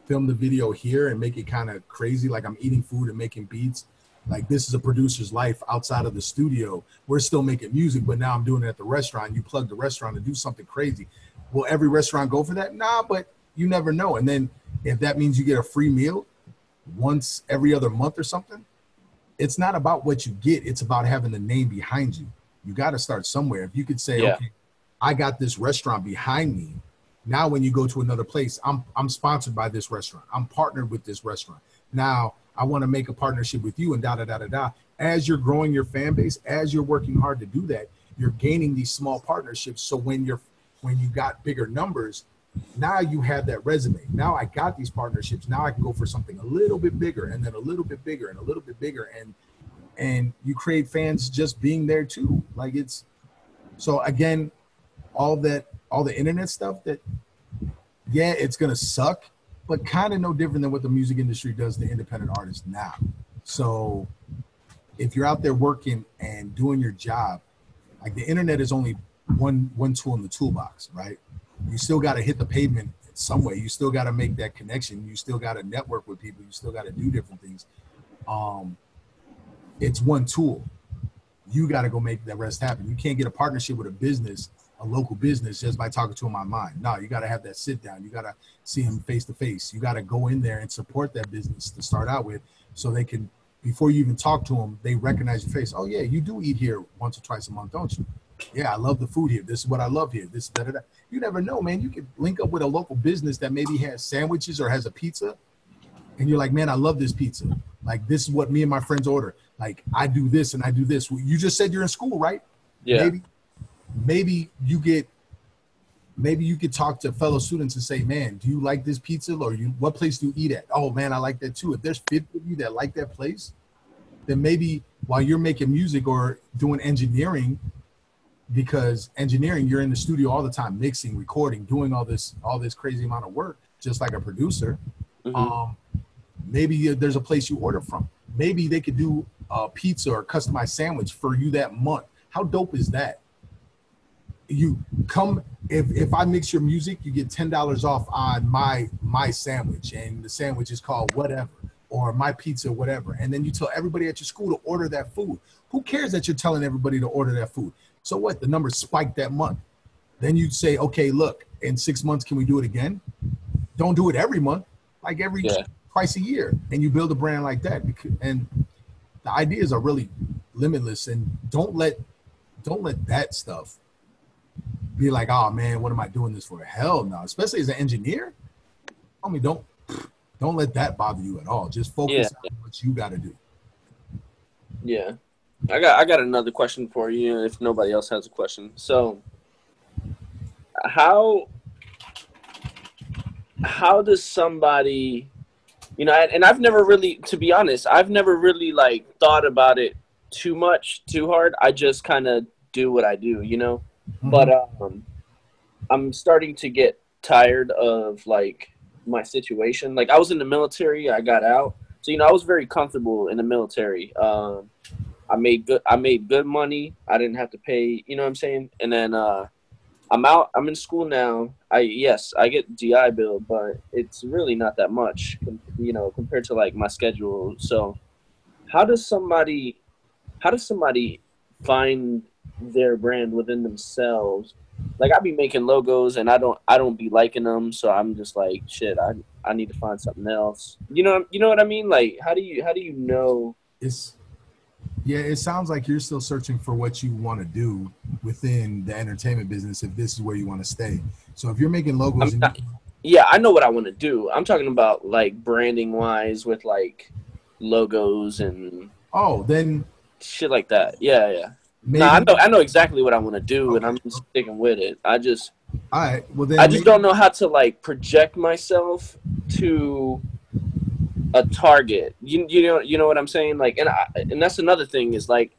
film the video here and make it kind of crazy, like I'm eating food and making beats? Like, this is a producer's life outside of the studio. We're still making music, but now I'm doing it at the restaurant. You plug the restaurant to do something crazy. Will every restaurant go for that? Nah, but you never know. And then if that means you get a free meal once every other month or something, it's not about what you get. It's about having the name behind you. You got to start somewhere. If you could say, okay, I got this restaurant behind me. Now, when you go to another place, I'm sponsored by this restaurant. I'm partnered with this restaurant. Now, I want to make a partnership with you, and da-da-da-da-da. As you're growing your fan base, as you're working hard to do that, you're gaining these small partnerships. So when you got bigger numbers, now you have that resume. Now I got these partnerships. Now I can go for something a little bit bigger, and then a little bit bigger, and a little bit bigger. And you create fans just being there too. Like, it's, so again, all the internet stuff that, yeah, it's going to suck, but kind of no different than what the music industry does to independent artists now. So if you're out there working and doing your job, like, the internet is only one tool in the toolbox, right? You still got to hit the pavement in some way. You still got to make that connection. You still got to network with people. You still got to do different things. It's one tool. You got to go make the rest happen. You can't get a partnership with a business, a local business, just by talking to them online. No, you got to have that sit down. You got to see them face to face. You got to go in there and support that business to start out with, so they can, before you even talk to them, they recognize your face. Oh yeah, you do eat here once or twice a month, don't you? Yeah, I love the food here. This is what I love here. This, da, da, da. You never know, man. You could link up with a local business that maybe has sandwiches or has a pizza, and you're like, man, I love this pizza. Like, this is what me and my friends order. Like, I do this and I do this. You just said you're in school, right? Yeah. Maybe you could talk to fellow students and say, man, do you like this pizza, or what place do you eat at? Oh man, I like that too. If there's 50 of you that like that place, then maybe while you're making music or doing engineering, because engineering, you're in the studio all the time, mixing, recording, doing all this crazy amount of work, just like a producer. Mm-hmm. Maybe there's a place you order from. Maybe they could do a pizza or a customized sandwich for you that month. How dope is that? You come, if I mix your music, you get $10 off on my sandwich, and the sandwich is called whatever, or my pizza, whatever. And then you tell everybody at your school to order that food. Who cares that you're telling everybody to order that food? So what? The numbers spiked that month. Then you'd say, okay, look, in 6 months, can we do it again? Don't do it every month, like twice a year. And you build a brand like that. And the ideas are really limitless. And don't let that stuff be like, oh man, what am I doing this for? Hell no. Especially as an engineer. I mean, don't let that bother you at all. Just focus on what you got to do. Yeah. I got another question for you, if nobody else has a question. So how does somebody, you know, and I've never really, to be honest, I've never really like thought about it too hard. I just kind of do what I do, you know. Mm-hmm. But I'm starting to get tired of like my situation. Like, I was in the military, I got out, so you know, I was very comfortable in the military. I made good money. I didn't have to pay, you know what I'm saying? And then I'm out. I'm in school now. I get GI Bill, but it's really not that much, you know, compared to like my schedule. So how does somebody find their brand within themselves? Like, I be making logos and I don't be liking them, so I'm just like, shit, I need to find something else. You know what I mean? Like, how do you know? It sounds like you're still searching for what you want to do within the entertainment business, if this is where you want to stay. So if you're making logos, I know what I want to do. I'm talking about like branding wise, with like logos and then shit like that. Yeah. I know exactly what I want to do, and I'm just sticking with it. I just don't know how to like project myself to a target. You know what I'm saying? Like, and that's another thing is like,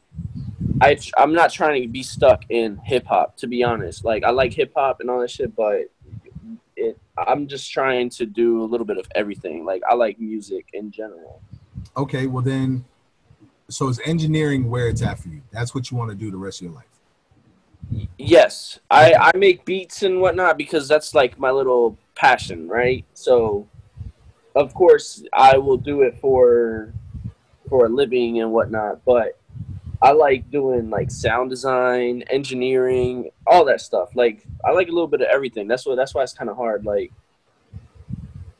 I'm not trying to be stuck in hip hop, to be honest. Like I like hip hop and all that shit, but I'm just trying to do a little bit of everything. Like I like music in general. Okay, well then, so is engineering where it's at for you? That's what you want to do the rest of your life? Yes, I make beats and whatnot because that's like my little passion, right? So, of course, I will do it for a living and whatnot, but I like doing like sound design, engineering, all that stuff. Like I like a little bit of everything. That's why it's kind of hard. Like,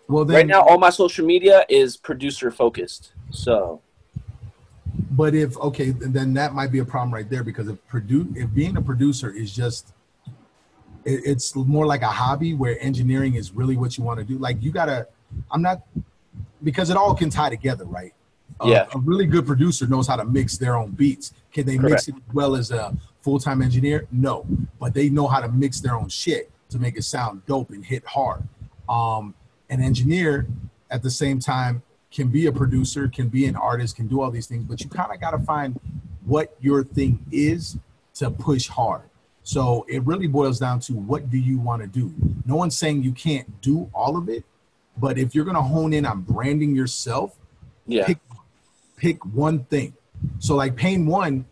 well, then, right now, all my social media is producer focused. So, but then that might be a problem right there because if being a producer is just, it's more like a hobby where engineering is really what you want to do. Like because it all can tie together, right? Yeah. A really good producer knows how to mix their own beats. Can they mix it as well as a full-time engineer? No, but they know how to mix their own shit to make it sound dope and hit hard. An engineer at the same time can be a producer, can be an artist, can do all these things, but you kind of got to find what your thing is to push hard. So it really boils down to what do you want to do? No one's saying you can't do all of it, but if you're going to hone in on branding yourself, pick one thing. So like Pain One,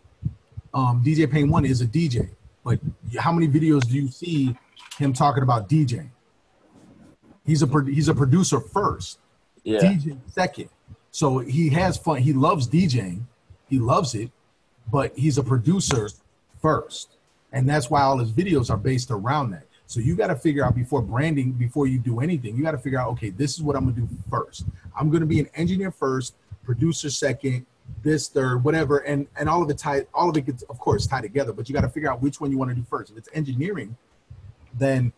DJ Pain One is a DJ, but how many videos do you see him talking about DJing? He's a producer first, DJ second. So he has fun. He loves DJing, he loves it, but he's a producer first, and that's why all his videos are based around that. So you got to figure out before you do anything, you got to figure out, okay, this is what I'm gonna do first. I'm gonna be an engineer first, producer second, this third, whatever, and all of it gets, of course, tied together. But you got to figure out which one you want to do first. If it's engineering, then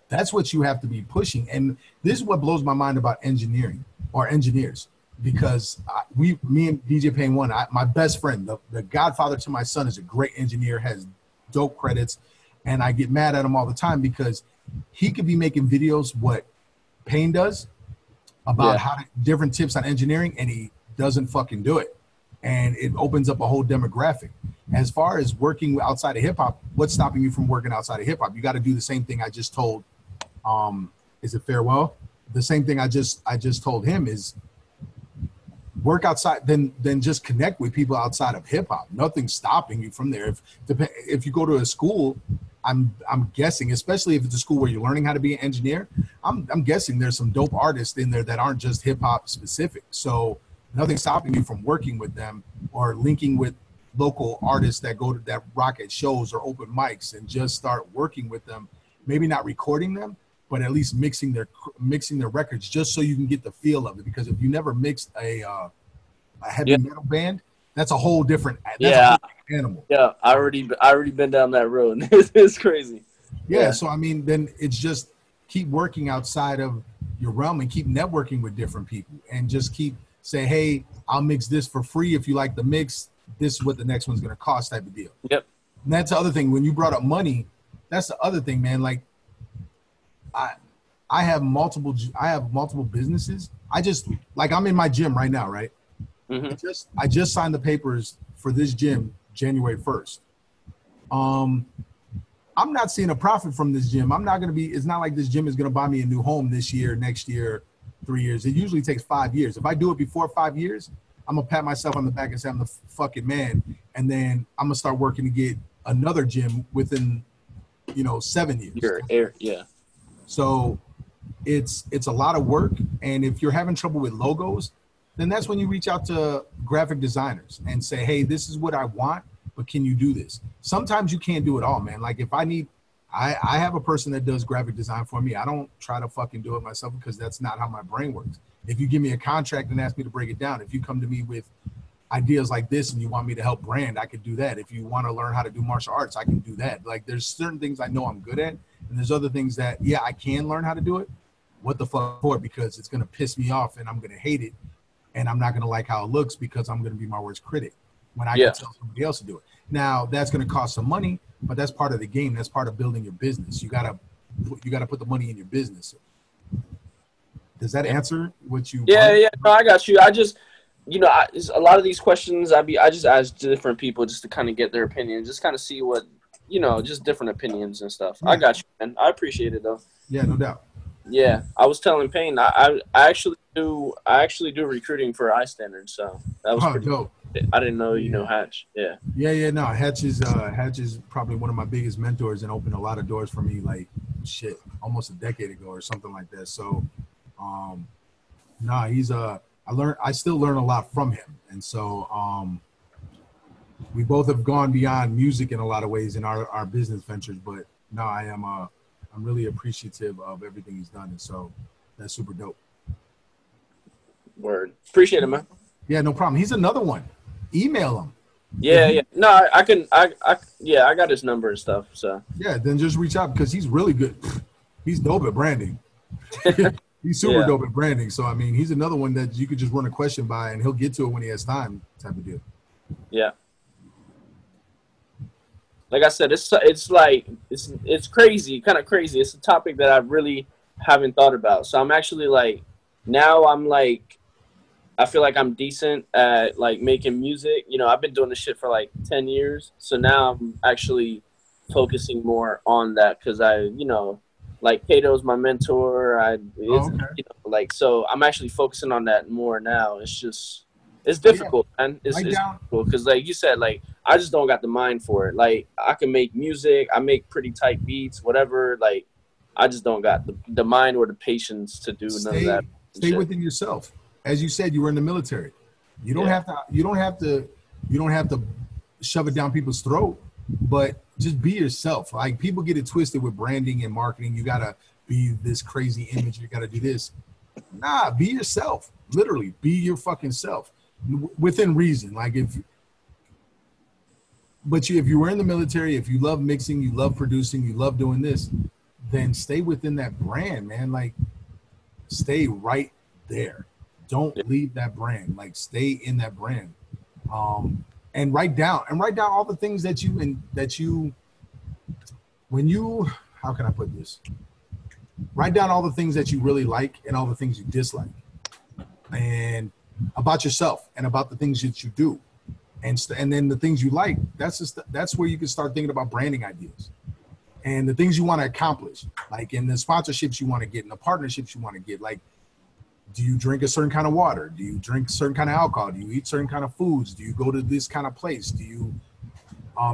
that's what you have to be pushing. And this is what blows my mind about engineering or engineers, because me and DJ Pain One, my best friend, the godfather to my son, is a great engineer, has dope credits, and I get mad at him all the time because he could be making videos what Pain does about different tips on engineering, and he doesn't fucking do it. And it opens up a whole demographic. As far as working outside of hip hop, what's stopping you from working outside of hip hop? You got to do the same thing I just told. Is it Farewell? The same thing I just told him is work outside. Then just connect with people outside of hip hop. Nothing's stopping you from there. If you go to a school, I'm guessing, especially if it's a school where you're learning how to be an engineer, I'm guessing there's some dope artists in there that aren't just hip hop specific. So nothing's stopping you from working with them or linking with local artists that rock at shows or open mics and just start working with them. Maybe not recording them, but at least mixing their records just so you can get the feel of it. Because if you never mixed a heavy metal band, that's a whole different animal. Yeah, I already been down that road. It's crazy. Yeah, so I mean, then it's just keep working outside of your realm and keep networking with different people and just keep say, hey, I'll mix this for free if you like the mix. This is what the next one's going to cost, type of deal. Yep. And that's the other thing. When you brought up money, that's the other thing, man. Like, I have multiple businesses. I'm in my gym right now, right? Mm-hmm. I just signed the papers for this gym January 1st. I'm not seeing a profit from this gym. It's not like this gym is going to buy me a new home this year, next year, 3 years. It usually takes 5 years. If I do it before 5 years, I'm going to pat myself on the back and say I'm the fucking man. And then I'm going to start working to get another gym within, 7 years. Yeah. So it's a lot of work. And if you're having trouble with logos, then that's when you reach out to graphic designers and say, hey, this is what I want, but can you do this? Sometimes you can't do it all, man. Like if I have a person that does graphic design for me. I don't try to fucking do it myself because that's not how my brain works. If you give me a contract and ask me to break it down, if you come to me with ideas like this and you want me to help brand, I could do that. If you want to learn how to do martial arts, I can do that. Like there's certain things I know I'm good at, and there's other things that, I can learn how to do it. What the fuck for? Because it's going to piss me off and I'm going to hate it. And I'm not going to like how it looks because I'm going to be my worst critic when I can tell somebody else to do it. Now that's going to cost some money, but that's part of the game. That's part of building your business. You got to put the money in your business. Does that answer what you? Yeah. No, I got you. a lot of these questions I just ask different people just to kind of get their opinion, just kind of see what, just different opinions and stuff. Yeah. I got you, man. I appreciate it though. Yeah, no doubt. Yeah, I was telling Payne I actually do recruiting for iStandard, so that was pretty dope. I didn't know you know Hatch. Yeah. Yeah. No, Hatch is probably one of my biggest mentors and opened a lot of doors for me, like almost a decade ago or something like that. So, he's I still learn a lot from him, and so we both have gone beyond music in a lot of ways in our business ventures. But no, I'm really appreciative of everything he's done, and so that's super dope. Word, appreciate it, man. Yeah, no problem. He's another one. Email him. Yeah. No, I can. I got his number and stuff. So yeah, then just reach out because he's really good. He's dope at branding. He's super dope at branding. So I mean, he's another one that you could just run a question by, and he'll get to it when he has time, type of deal. Yeah. Like I said, it's crazy, kind of crazy. It's a topic that I really haven't thought about. So I'm actually now I feel like I'm decent at making music. I've been doing this shit for 10 years. So now I'm actually focusing more on that because Kato's my mentor. So I'm actually focusing on that more now. It's difficult, man. It's difficult because like you said, I just don't got the mind for it. I can make music. I make pretty tight beats, whatever. I just don't got the mind or the patience to do none of that. Stay within yourself. As you said, you were in the military. You don't have to shove it down people's throat, but just be yourself. People get it twisted with branding and marketing. You gotta be this crazy image. You gotta do this. Nah, be yourself. Literally, be your fucking self within reason. If you were in the military, if you love mixing, you love producing, you love doing this, then stay within that brand, man. Stay right there. Don't leave that brand. Stay in that brand. And write down all the things how can I put this? Write down all the things that you really like and all the things you dislike, and about yourself and about the things that you do, and then the things you like. That's where you can start thinking about branding ideas and the things you want to accomplish, in the sponsorships you want to get, in the partnerships you want to get. Do you drink a certain kind of water? Do you drink certain kind of alcohol? Do you eat certain kind of foods? Do you go to this kind of place? Do you,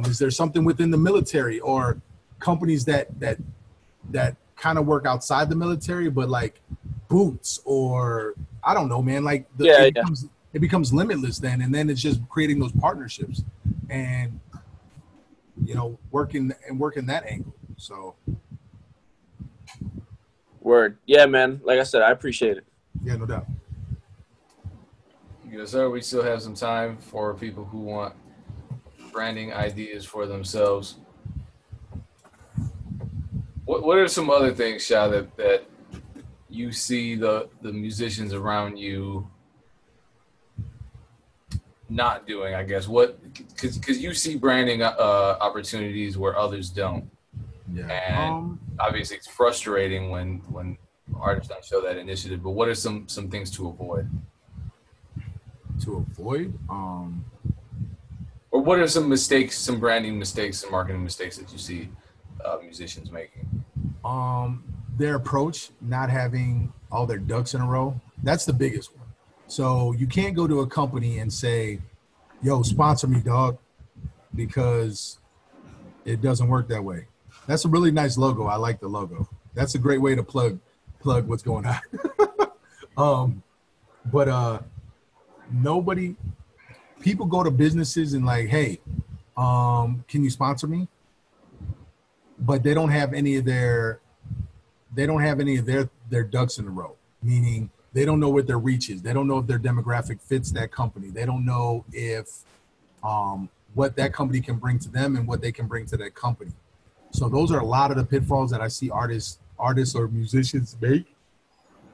is there something within the military or companies that kind of work outside the military, but Boots or I don't know, man, it becomes limitless then. And then it's just creating those partnerships and, working that angle. So. Word. Yeah, man. Like I said, I appreciate it. Yeah, no doubt. Yes, sir. We still have some time for people who want branding ideas for themselves. What are some other things, Shah, that you see the musicians around you not doing? I guess because you see branding opportunities where others don't. Yeah. And obviously, it's frustrating when artists don't show that initiative, but what are some things to avoid? Or what are some mistakes, some branding mistakes, some marketing mistakes that you see musicians making? Their approach, not having all their ducks in a row. That's the biggest one. So you can't go to a company and say, yo, sponsor me, dog, because it doesn't work that way. That's a really nice logo. I like the logo. That's a great way to plug what's going on. But people go to businesses and hey, can you sponsor me? But they don't have any of their ducks in a row, meaning they don't know what their reach is. They don't know if their demographic fits that company. They don't know if what that company can bring to them and what they can bring to that company. So those are a lot of the pitfalls that I see artists or musicians make.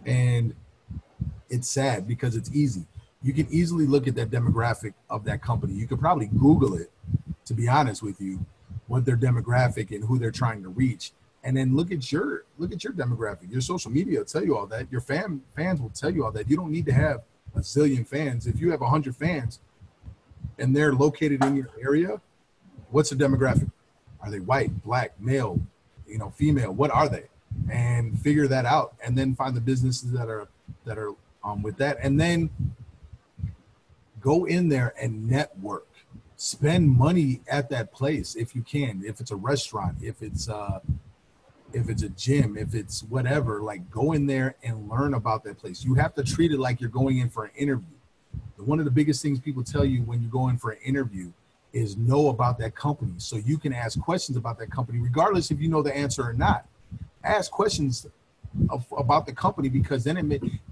And it's sad because it's easy. You can easily look at that demographic of that company. You could probably Google it, to be honest with you, what their demographic and who they're trying to reach. And then look at your demographic. Your social media will tell you all that. Your fans will tell you all that. You don't need to have a zillion fans. If you have 100 fans and they're located in your area, what's the demographic? Are they white, black, male, female? What are they? And figure that out, and then find the businesses that are with that, and then go in there and network. Spend money at that place if you can. If it's a restaurant, if it's a gym, if it's whatever, like go in there and learn about that place. You have to treat it like you're going in for an interview. One of the biggest things people tell you when you go in for an interview is know about that company, so you can ask questions about that company, regardless if you know the answer or not. Ask questions about the company, because then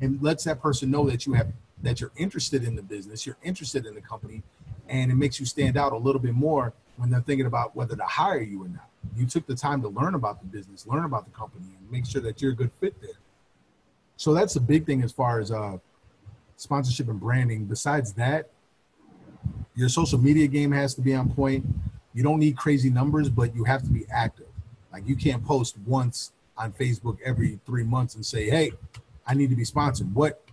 it lets that person know that you're interested in the business, you're interested in the company, and it makes you stand out a little bit more when they're thinking about whether to hire you or not. You took the time to learn about the business, learn about the company, and make sure that you're a good fit there. So that's the big thing as far as sponsorship and branding. Besides that, your social media game has to be on point. You don't need crazy numbers, but you have to be active. Like, you can't post once on Facebook every 3 months and say, hey, I need to be sponsored. What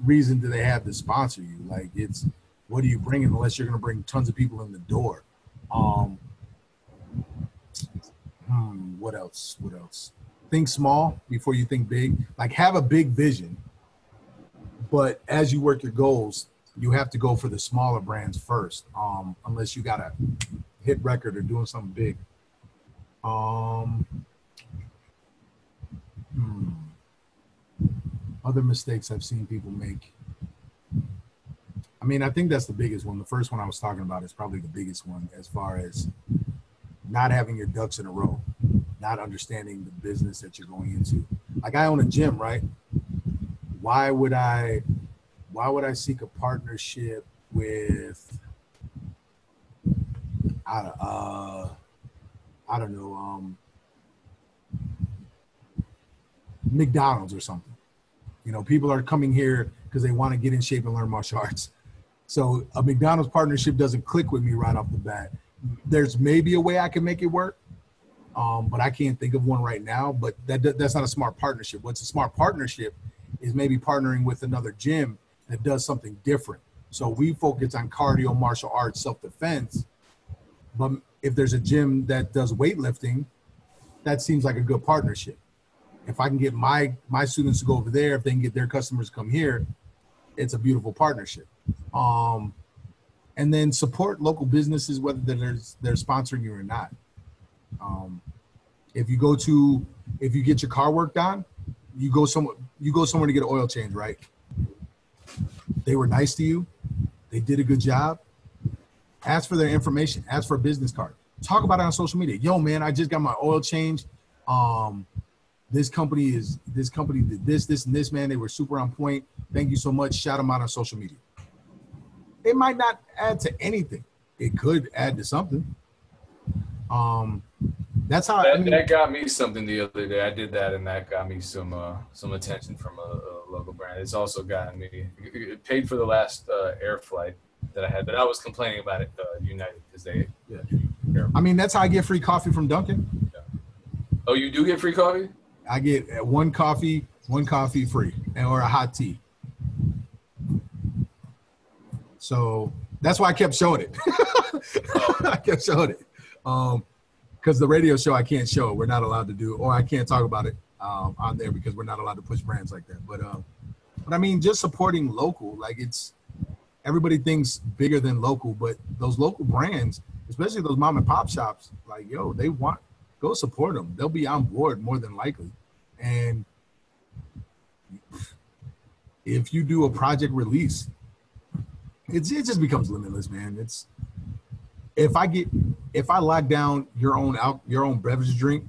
reason do they have to sponsor you? Like, it's, what are you bringing unless you're going to bring tons of people in the door? What else? Think small before you think big. Like, have a big vision, but as you work your goals, you have to go for the smaller brands first, unless you got a hit record or doing something big. Other mistakes I've seen people make. I mean, I think that's the biggest one. The first one I was talking about is probably the biggest one, as far as not having your ducks in a row, not understanding the business that you're going into. Like, I own a gym, right? Why would I seek a partnership with, I don't know, McDonald's or something? People are coming here because they want to get in shape and learn martial arts. So a McDonald's partnership doesn't click with me right off the bat. There's maybe a way I can make it work, but I can't think of one right now. But that's not a smart partnership. What's a smart partnership is maybe partnering with another gym that does something different. So we focus on cardio, martial arts, self-defense. But if there's a gym that does weightlifting, that seems like a good partnership. If I can get my students to go over there, if they can get their customers to come here, it's a beautiful partnership. And then support local businesses, whether they're sponsoring you or not. If you get your car worked on, you go somewhere to get an oil change, right? They were nice to you. They did a good job. Ask for their information. Ask for a business card. Talk about it on social media. Yo, man, I just got my oil change. This company did this, and this, man. They were super on point. Thank you so much. Shout them out on social media. It might not add to anything. It could add to something. That's how that got me something the other day. I did that, and that got me some attention from a local brand. It's also gotten me. It paid for the last air flight that I had, but I was complaining about it. United, because they. Yeah. I mean, that's how I get free coffee from Dunkin'. Yeah. Oh, you do get free coffee? I get one coffee free, or a hot tea. So that's why I kept showing it. I kept showing it. Because the radio show, I can't show it. We're not allowed to do, or I can't talk about it on there because we're not allowed to push brands like that. But I mean, just supporting local, like, it's, everybody thinks bigger than local, but those local brands, especially those mom and pop shops, like, yo, go support them. They'll be on board more than likely. And if you do a project release, it just becomes limitless, man. It's, if I lock down your own beverage drink,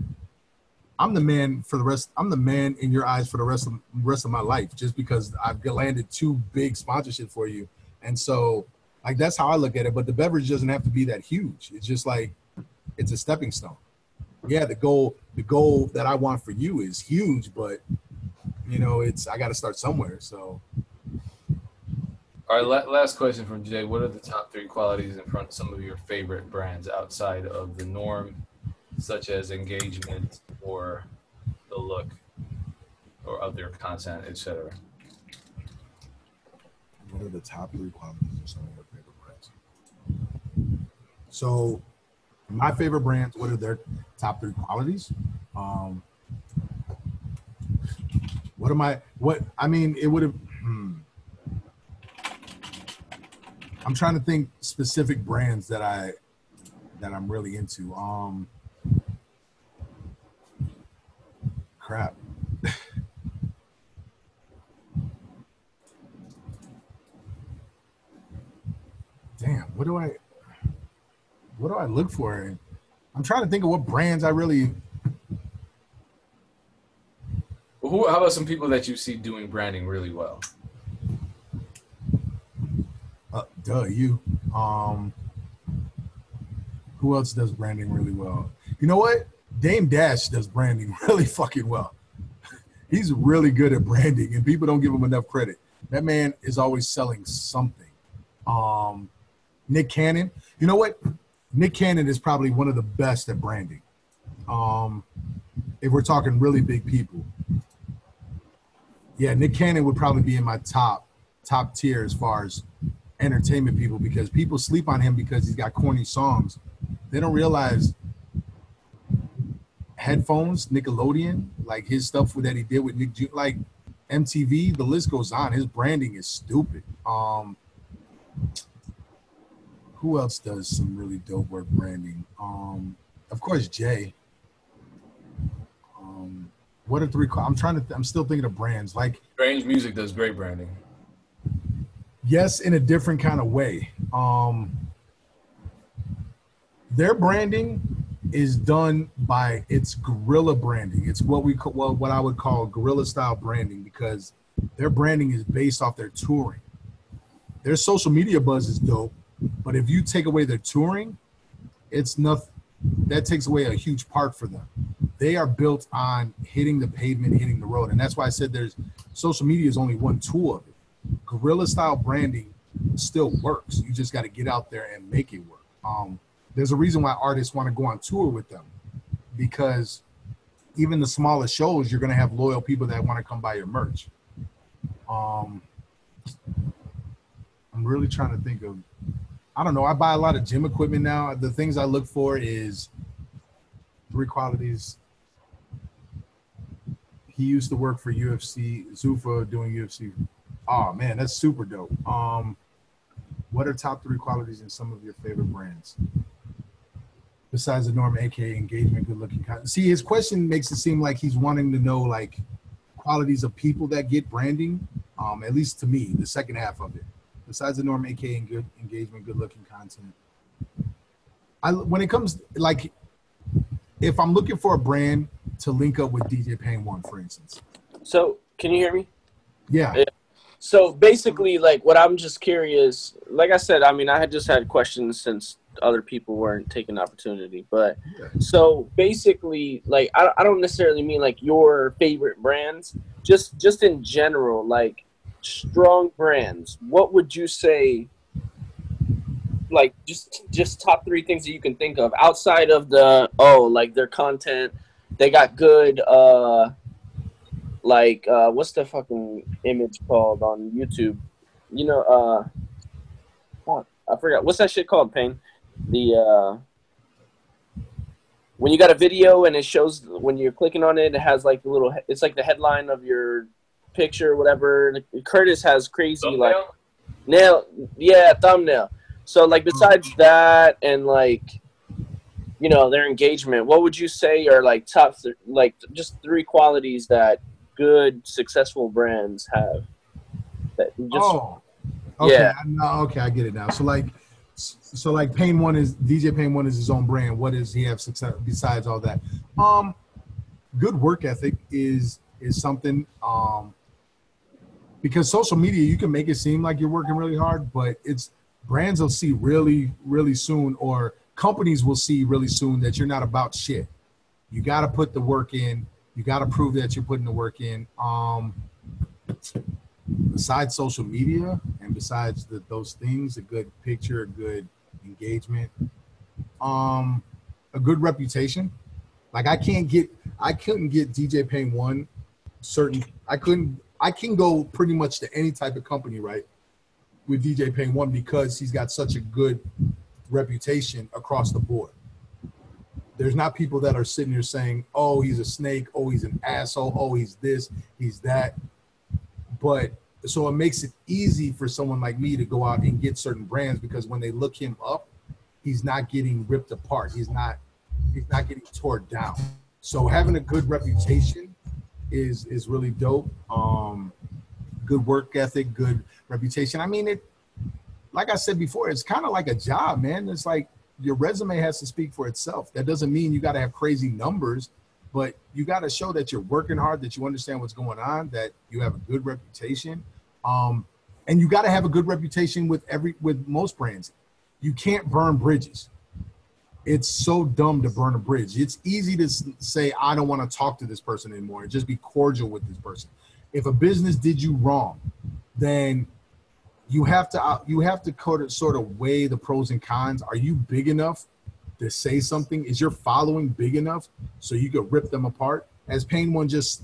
I'm the man in your eyes for the rest of my life, just because I've landed 2 big sponsorships for you. And so, like, that's how I look at it. But the beverage doesn't have to be that huge. It's just like, it's a stepping stone. Yeah, the goal that I want for you is huge, but I got to start somewhere. So. All right, last question from Jay. What are the top 3 qualities in front of some of your favorite brands outside of the norm, such as engagement or the look or of their content, etc.? What are the top 3 qualities of some of your favorite brands? So, my favorite brands, what are their top 3 qualities? It would have, I'm trying to think specific brands that I'm really into. Crap. Damn, what do I look for? I'm trying to think of what brands I really. How about some people that you see doing branding really well? You. Who else does branding really well? You know what? Dame Dash does branding really fucking well. He's really good at branding, and people don't give him enough credit. That man is always selling something. Nick Cannon. You know what? Nick Cannon is probably one of the best at branding. If we're talking really big people. Yeah, Nick Cannon would probably be in my top tier as far as entertainment people, because people sleep on him because he's got corny songs. They don't realize Headphones, Nickelodeon, like his stuff that he did with like MTV, the list goes on. His branding is stupid. Who else does some really dope work branding? Of course, Jay. What are 3? I'm still thinking of brands like Strange Music does great branding. Yes, in a different kind of way. Their branding is done by its guerrilla branding. It's what I would call guerrilla style branding, because their branding is based off their touring. Their social media buzz is dope, but if you take away their touring, it's nothing. That takes away a huge part for them. They are built on hitting the pavement, hitting the road, and that's why I said social media is only one tool of it. Guerrilla style branding still works. You just got to get out there and make it work. There's a reason why artists want to go on tour with them, because even the smallest shows, you're going to have loyal people that want to come buy your merch. I'm really trying to think of, I don't know. I buy a lot of gym equipment now. The things I look for is 3 qualities. He used to work for UFC, Zuffa, doing UFC. Oh man, that's super dope. What are top 3 qualities in some of your favorite brands? Besides the norm, aka engagement, good looking content. See, his question makes it seem like he's wanting to know like qualities of people that get branding. At least to me, the second half of it. Besides the norm, aka good engagement, good looking content. When it comes like, if I'm looking for a brand to link up with DJ Pain One, for instance. So can you hear me? Yeah. So basically, like, what I'm just curious, like I said, I mean, I had just had questions since other people weren't taking the opportunity. But so basically, like, I don't necessarily mean like your favorite brands, just in general, like strong brands. What would you say, like, just top 3 things that you can think of outside of like their content, they got good, what's the fucking image called on YouTube? You know, I forgot. What's that shit called, Pain? When you got a video and it shows, when you're clicking on it, it has like the little, it's like the headline of your picture or whatever. Curtis has crazy thumbnail? Thumbnail. So like besides that and like, you know, their engagement, what would you say are like top, like just 3 qualities that good successful brands have? That just, okay, okay, I get it now. So like Pain One is DJ Pain One is his own brand. What does he have success besides all that? Good work ethic is something. Because social media, you can make it seem like you're working really hard, but it's brands will see really, really soon, or companies will see really soon that you're not about shit. You got to put the work in. You got to prove that you're putting the work in. Besides social media and besides those things, a good picture, a good engagement, a good reputation. Like I couldn't get DJ Pain One I can go pretty much to any type of company, right? DJ Payne 1 because he's got such a good reputation across the board. There's not people that are sitting here saying, oh, he's a snake, oh, he's an asshole, oh, he's this, he's that. But so it makes it easy for someone like me to go out and get certain brands because when they look him up, he's not getting ripped apart. He's not getting torn down. So having a good reputation is really dope. Good work ethic, good reputation. I mean, like I said before, it's kind of like a job, man. It's like your resume has to speak for itself. That doesn't mean you got to have crazy numbers, but you got to show that you're working hard, that you understand what's going on, that you have a good reputation. And you got to have a good reputation with most brands. You can't burn bridges. It's so dumb to burn a bridge. It's easy to say, I don't want to talk to this person anymore and just be cordial with this person. If a business did you wrong, then you have to sort of weigh the pros and cons. Are you big enough to say something? Is your following big enough so you could rip them apart? As Payne 1 just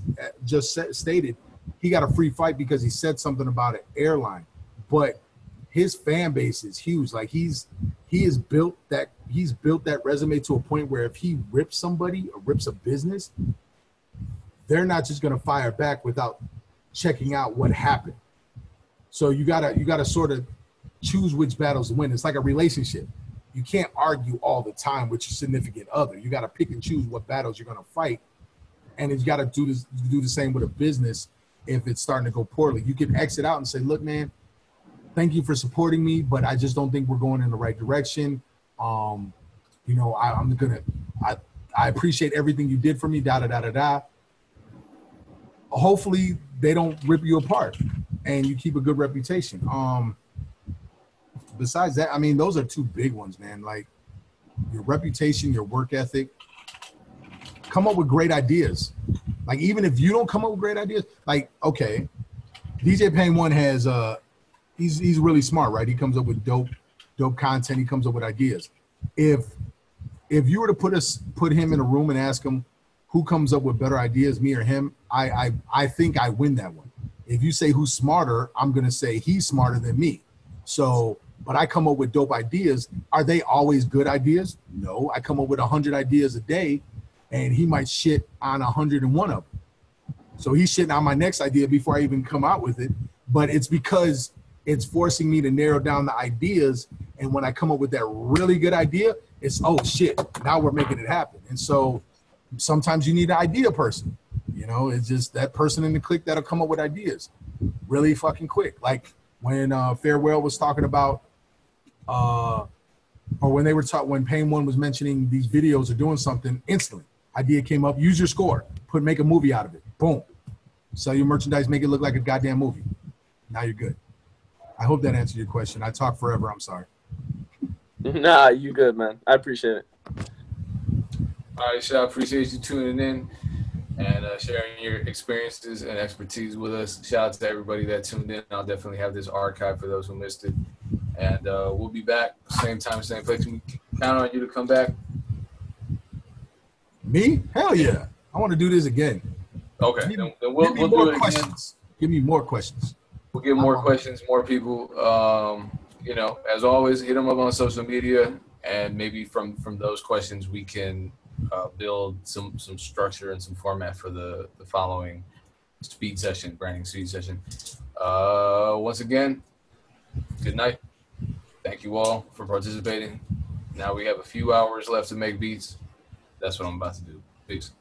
stated, he got a free fight because he said something about an airline, but his fan base is huge. Like he's built that resume to a point where if he rips somebody or rips a business, they're not just going to fire back without checking out what happened. So you gotta sort of choose which battles to win. It's like a relationship. You can't argue all the time with your significant other. You got to pick and choose what battles you're going to fight. And you got to do the same with a business. If it's starting to go poorly, you can exit out and say, look, man, thank you for supporting me, but I just don't think we're going in the right direction. I appreciate everything you did for me, Hopefully they don't rip you apart and you keep a good reputation. Besides that, I mean, those are two big ones, man. Like your reputation, your work ethic, come up with great ideas. Like, even if you don't come up with great ideas, like, okay, DJ Payne 1 has, he's really smart, right? He comes up with dope content. He comes up with ideas. If you were to put him in a room and ask him who comes up with better ideas, me or him, I think I win that one. If you say who's smarter, I'm going to say he's smarter than me. So, but I come up with dope ideas. Are they always good ideas? No, I come up with 100 ideas a day and he might shit on 101 of them. So he's shitting on my next idea before I even come out with it. But it's because it's forcing me to narrow down the ideas. And when I come up with that really good idea, it's, oh shit, now we're making it happen. And so sometimes you need an idea person. You know, it's just that person in the clique that'll come up with ideas really fucking quick. Like when Farewell was talking about, or when they were when Payne 1 was mentioning these videos or doing something, instantly idea came up. Use your score. Make a movie out of it. Boom. Sell your merchandise. Make it look like a goddamn movie. Now you're good. I hope that answered your question. I talk forever. I'm sorry. Nah, you good, man. I appreciate it. All right, Shah, appreciate you tuning in and sharing your experiences and expertise with us. Shout out to everybody that tuned in. I'll definitely have this archived for those who missed it. And we'll be back same time, same place. We count on you to come back. Me? Hell yeah. I want to do this again. Okay. Then we'll do it again. Give me more questions. We'll get more questions, more people. As always, hit them up on social media. And maybe from those questions, we can build some structure and some format for the following branding speed session. Once again, good night. Thank you all for participating. Now we have a few hours left to make beats. That's what I'm about to do. Peace.